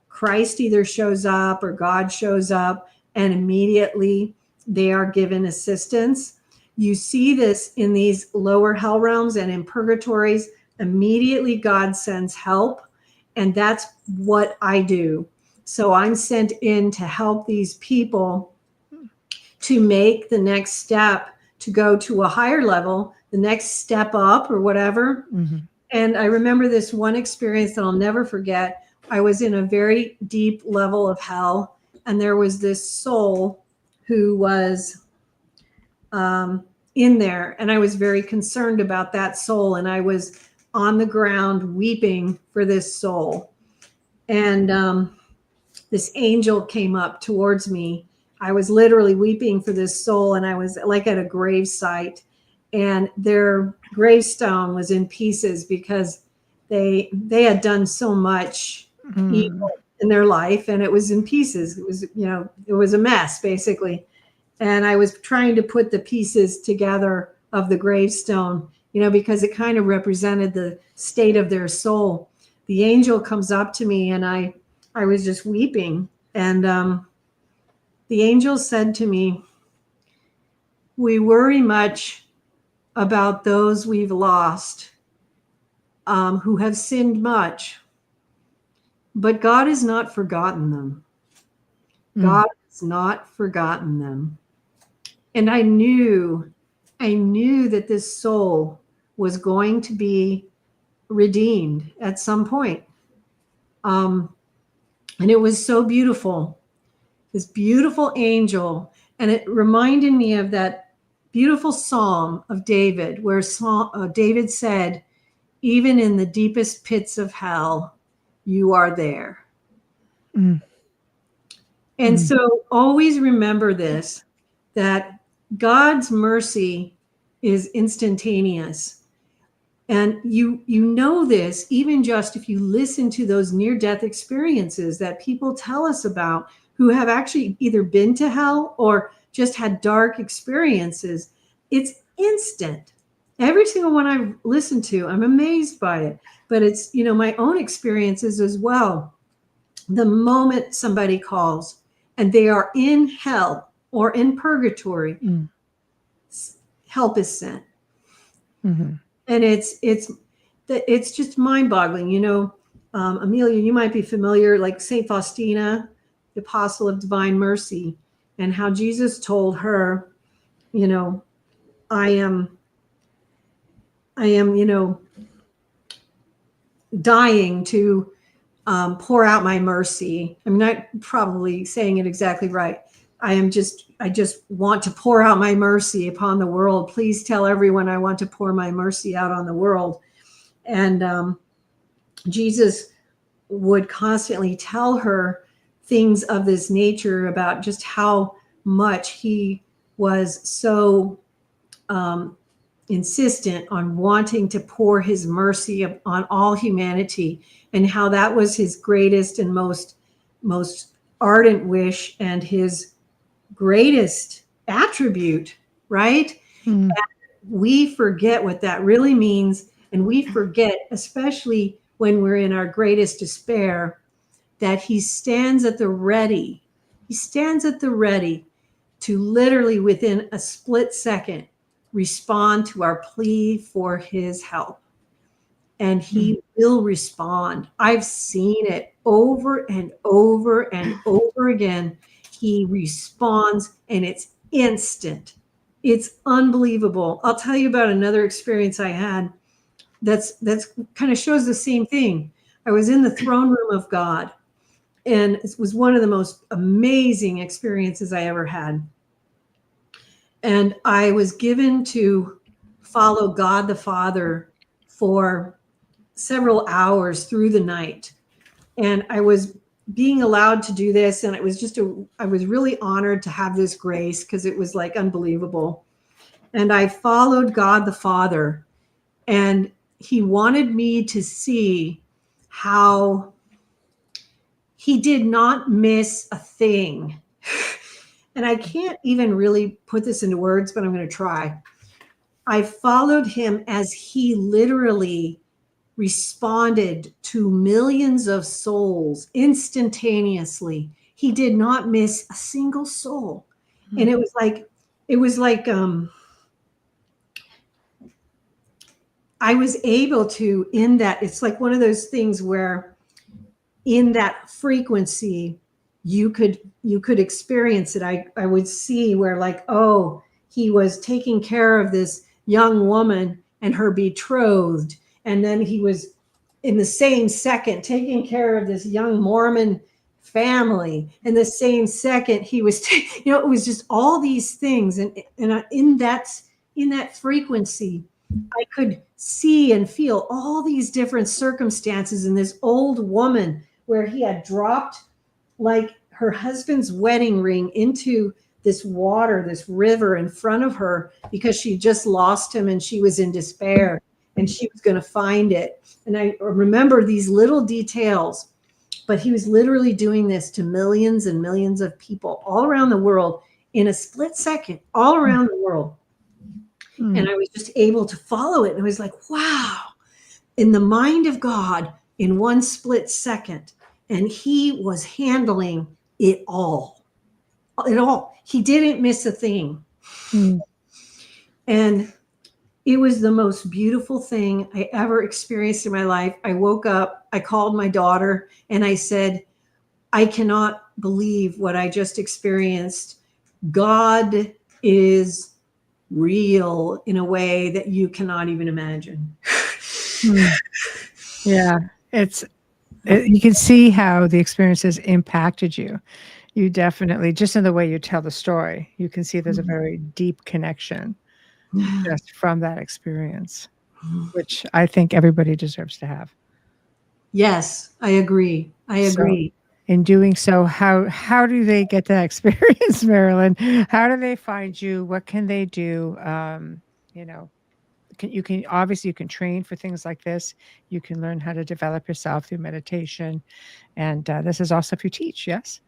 Christ either shows up or God shows up, and immediately they are given assistance. You see this in these lower hell realms and in purgatories. Immediately God sends help, and that's what I do. So I'm sent in to help these people to make the next step, to go to a higher level, the next step up or whatever. Mm-hmm. And I remember this one experience that I'll never forget. I was in a very deep level of hell, and there was this soul who was in there, and I was very concerned about that soul, and I was on the ground weeping for this soul. And this angel came up towards me. I was literally weeping for this soul, and I was like at a grave site, and their gravestone was in pieces because they had done so much evil in their life, and it was in pieces. It was, it was a mess basically. And I was trying to put the pieces together of the gravestone, because it kind of represented the state of their soul. The angel comes up to me, and I was just weeping. And the angel said to me, "We worry much about those we've lost, who have sinned much, but God has not forgotten them. God has not forgotten them." And I knew that this soul was going to be redeemed at some point. And it was so beautiful, this beautiful angel. And it reminded me of that beautiful Psalm of David, where David said, "Even in the deepest pits of hell, you are there." And so always remember this, that God's mercy is instantaneous. And you know this even just if you listen to those near-death experiences that people tell us about, who have actually either been to hell or just had dark experiences. It's instant. Every single one I've listened to, I'm amazed by it. But it's, my own experiences as well. The moment somebody calls and they are in hell or in purgatory, help is sent. And it's just mind-boggling. Amelia, you might be familiar, like Saint Faustina, the Apostle of Divine Mercy, and how Jesus told her, I am, dying to pour out my mercy. I'm not probably saying it exactly right. I just want to pour out my mercy upon the world. Please tell everyone I want to pour my mercy out on the world. And Jesus would constantly tell her things of this nature about just how much he was so insistent on wanting to pour his mercy on all humanity, and how that was his greatest and most ardent wish and his greatest attribute, right? And we forget what that really means, and we forget, especially when we're in our greatest despair, that he stands at the ready. He stands at the ready to literally within a split second respond to our plea for his help. And he will respond. I've seen it over and over and over again. He responds, and it's instant. It's unbelievable. I'll tell you about another experience I had that's kind of shows the same thing. I was in the throne room of God, and it was one of the most amazing experiences I ever had. And I was given to follow God the Father for several hours through the night. And I was being allowed to do this. And it was I was really honored to have this grace, because it was like unbelievable. And I followed God the Father, and he wanted me to see how he did not miss a thing. and I can't even really put this into words, but I'm going to try. I followed him as he literally responded to millions of souls instantaneously. He did not miss a single soul. Mm-hmm. And it was like I was able to, in that, it's like one of those things where in that frequency, you could experience it. I would see where, like, oh, he was taking care of this young woman and her betrothed. And then he was in the same second taking care of this young Mormon family. In the same second, he was, it was just all these things. And in that frequency, I could see and feel all these different circumstances in this old woman where he had dropped like her husband's wedding ring into this water, this river in front of her, because she just lost him and she was in despair and she was going to find it. And I remember these little details, but he was literally doing this to millions and millions of people all around the world in a split second, all around the world. And I was just able to follow it. And I was like, wow, in the mind of God in one split second. And he was handling it all. He didn't miss a thing. And it was the most beautiful thing I ever experienced in my life. I woke up, I called my daughter, and I said, I cannot believe what I just experienced. God is real in a way that you cannot even imagine. Yeah, you can see how the experiences impacted you. You definitely, just in the way you tell the story, you can see there's a very deep connection just from that experience, which I think everybody deserves to have. Yes, I agree. I agree. In doing so, how do they get that experience, Marilynn? How do they find you? What can they do? You can obviously, you can train for things like this. You can learn how to develop yourself through meditation, and this is all stuff you teach. Yes.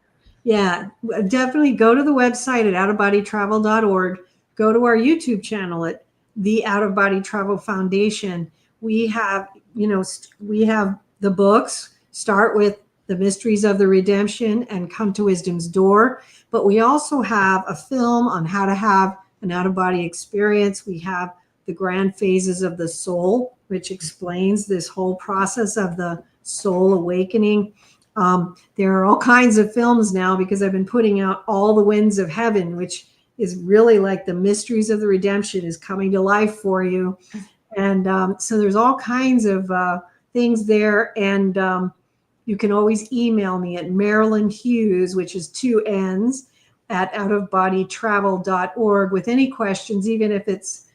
Yeah, definitely go to the website at outofbodytravel.org. Go to our YouTube channel at the Out of Body Travel Foundation. We have the books. Start with The Mysteries of the Redemption and Come to Wisdom's Door. But we also have a film on how to have an out-of-body experience. We have The Grand Phases of the Soul, which explains this whole process of the soul awakening. There are all kinds of films now because I've been putting out All the Winds of Heaven, which is really like the mysteries of the redemption is coming to life for you. And so there's all kinds of things there. And you can always email me at Marilynn Hughes, which is 2 N's, at outofbodytravel.org with any questions, even if it's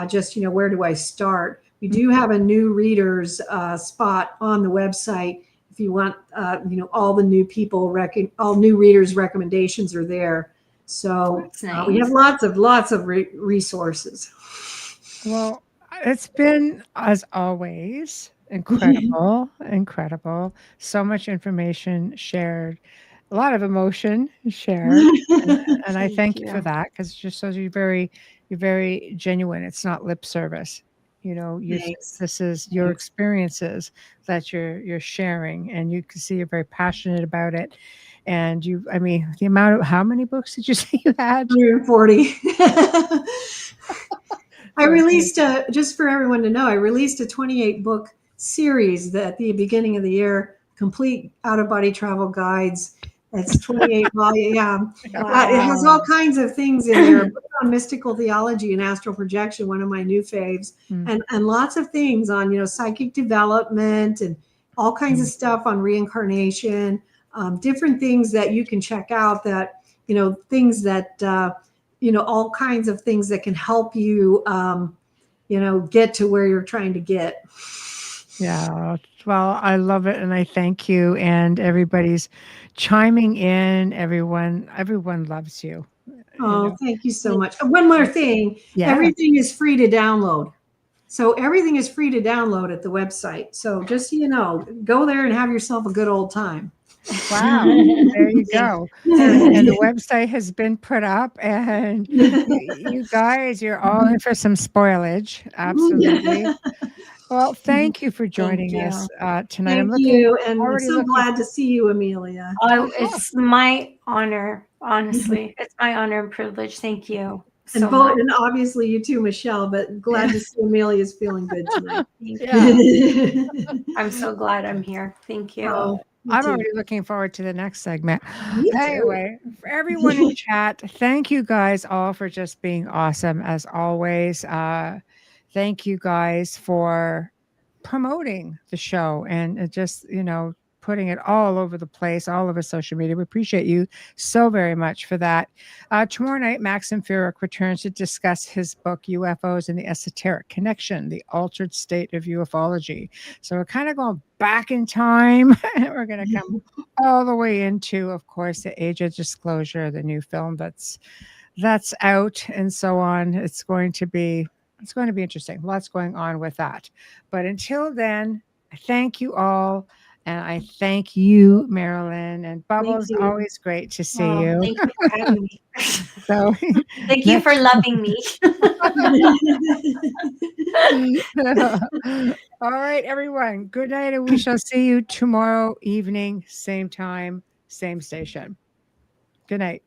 just, where do I start? We do have a new readers spot on the website. If you want, all the new people, all new readers' recommendations are there. So nice. We have lots of resources. Well, it's been, as always, incredible. So much information shared, a lot of emotion shared, and I thank you for that, because it just shows you're very genuine. It's not lip service. This is your experiences that you're sharing, and you can see you're very passionate about it. And the amount of, how many books did you say you had? 140. I released just for everyone to know, I released a 28 book series at the beginning of the year, complete out-of-body travel guides. It's 28 volume. Yeah. Wow. It has all kinds of things in there. On mystical theology and astral projection, one of my new faves, and lots of things on, psychic development and all kinds of stuff on reincarnation, different things that you can check out that, things that, all kinds of things that can help you, get to where you're trying to get. Yeah. Well, I love it. And I thank you, and everybody's chiming in. Everyone loves you. Oh, thank you so much. One more thing. Yeah. Everything is free to download. So everything is free to download at the website. So just so you know, go there and have yourself a good old time. Wow. There you go. And the website has been put up, and you guys, you're all in for some spoilage. Absolutely. Well, thank you for joining you. us tonight. Thank you, and I'm already so looking- glad to see you, Amelia. It's my honor, honestly. It's my honor and privilege. Thank you And so much. and obviously you too, Michelle, but glad to see Amelia's feeling good tonight. Yeah. I'm so glad I'm here. Thank you. Oh, me I'm too. already looking forward to the next segment. Me too. Anyway, for everyone in chat, thank you guys all for just being awesome as always. Thank you guys for promoting the show and just, putting it all over the place, all over social media. We appreciate you so very much for that. Tomorrow night, Maxim Furyk returns to discuss his book, UFOs and the Esoteric Connection, the Altered State of UFOlogy. So we're kind of going back in time. We're going to come all the way into, of course, the Age of Disclosure, the new film that's out and so on. It's going to be interesting. Lots going on with that. But until then, I thank you all. And I thank you, Marilynn. And Bubbles, you. always great to see you. Thank you for having me. So Thank you for loving me. all right, everyone. Good night, and we shall see you tomorrow evening, same time, same station. Good night.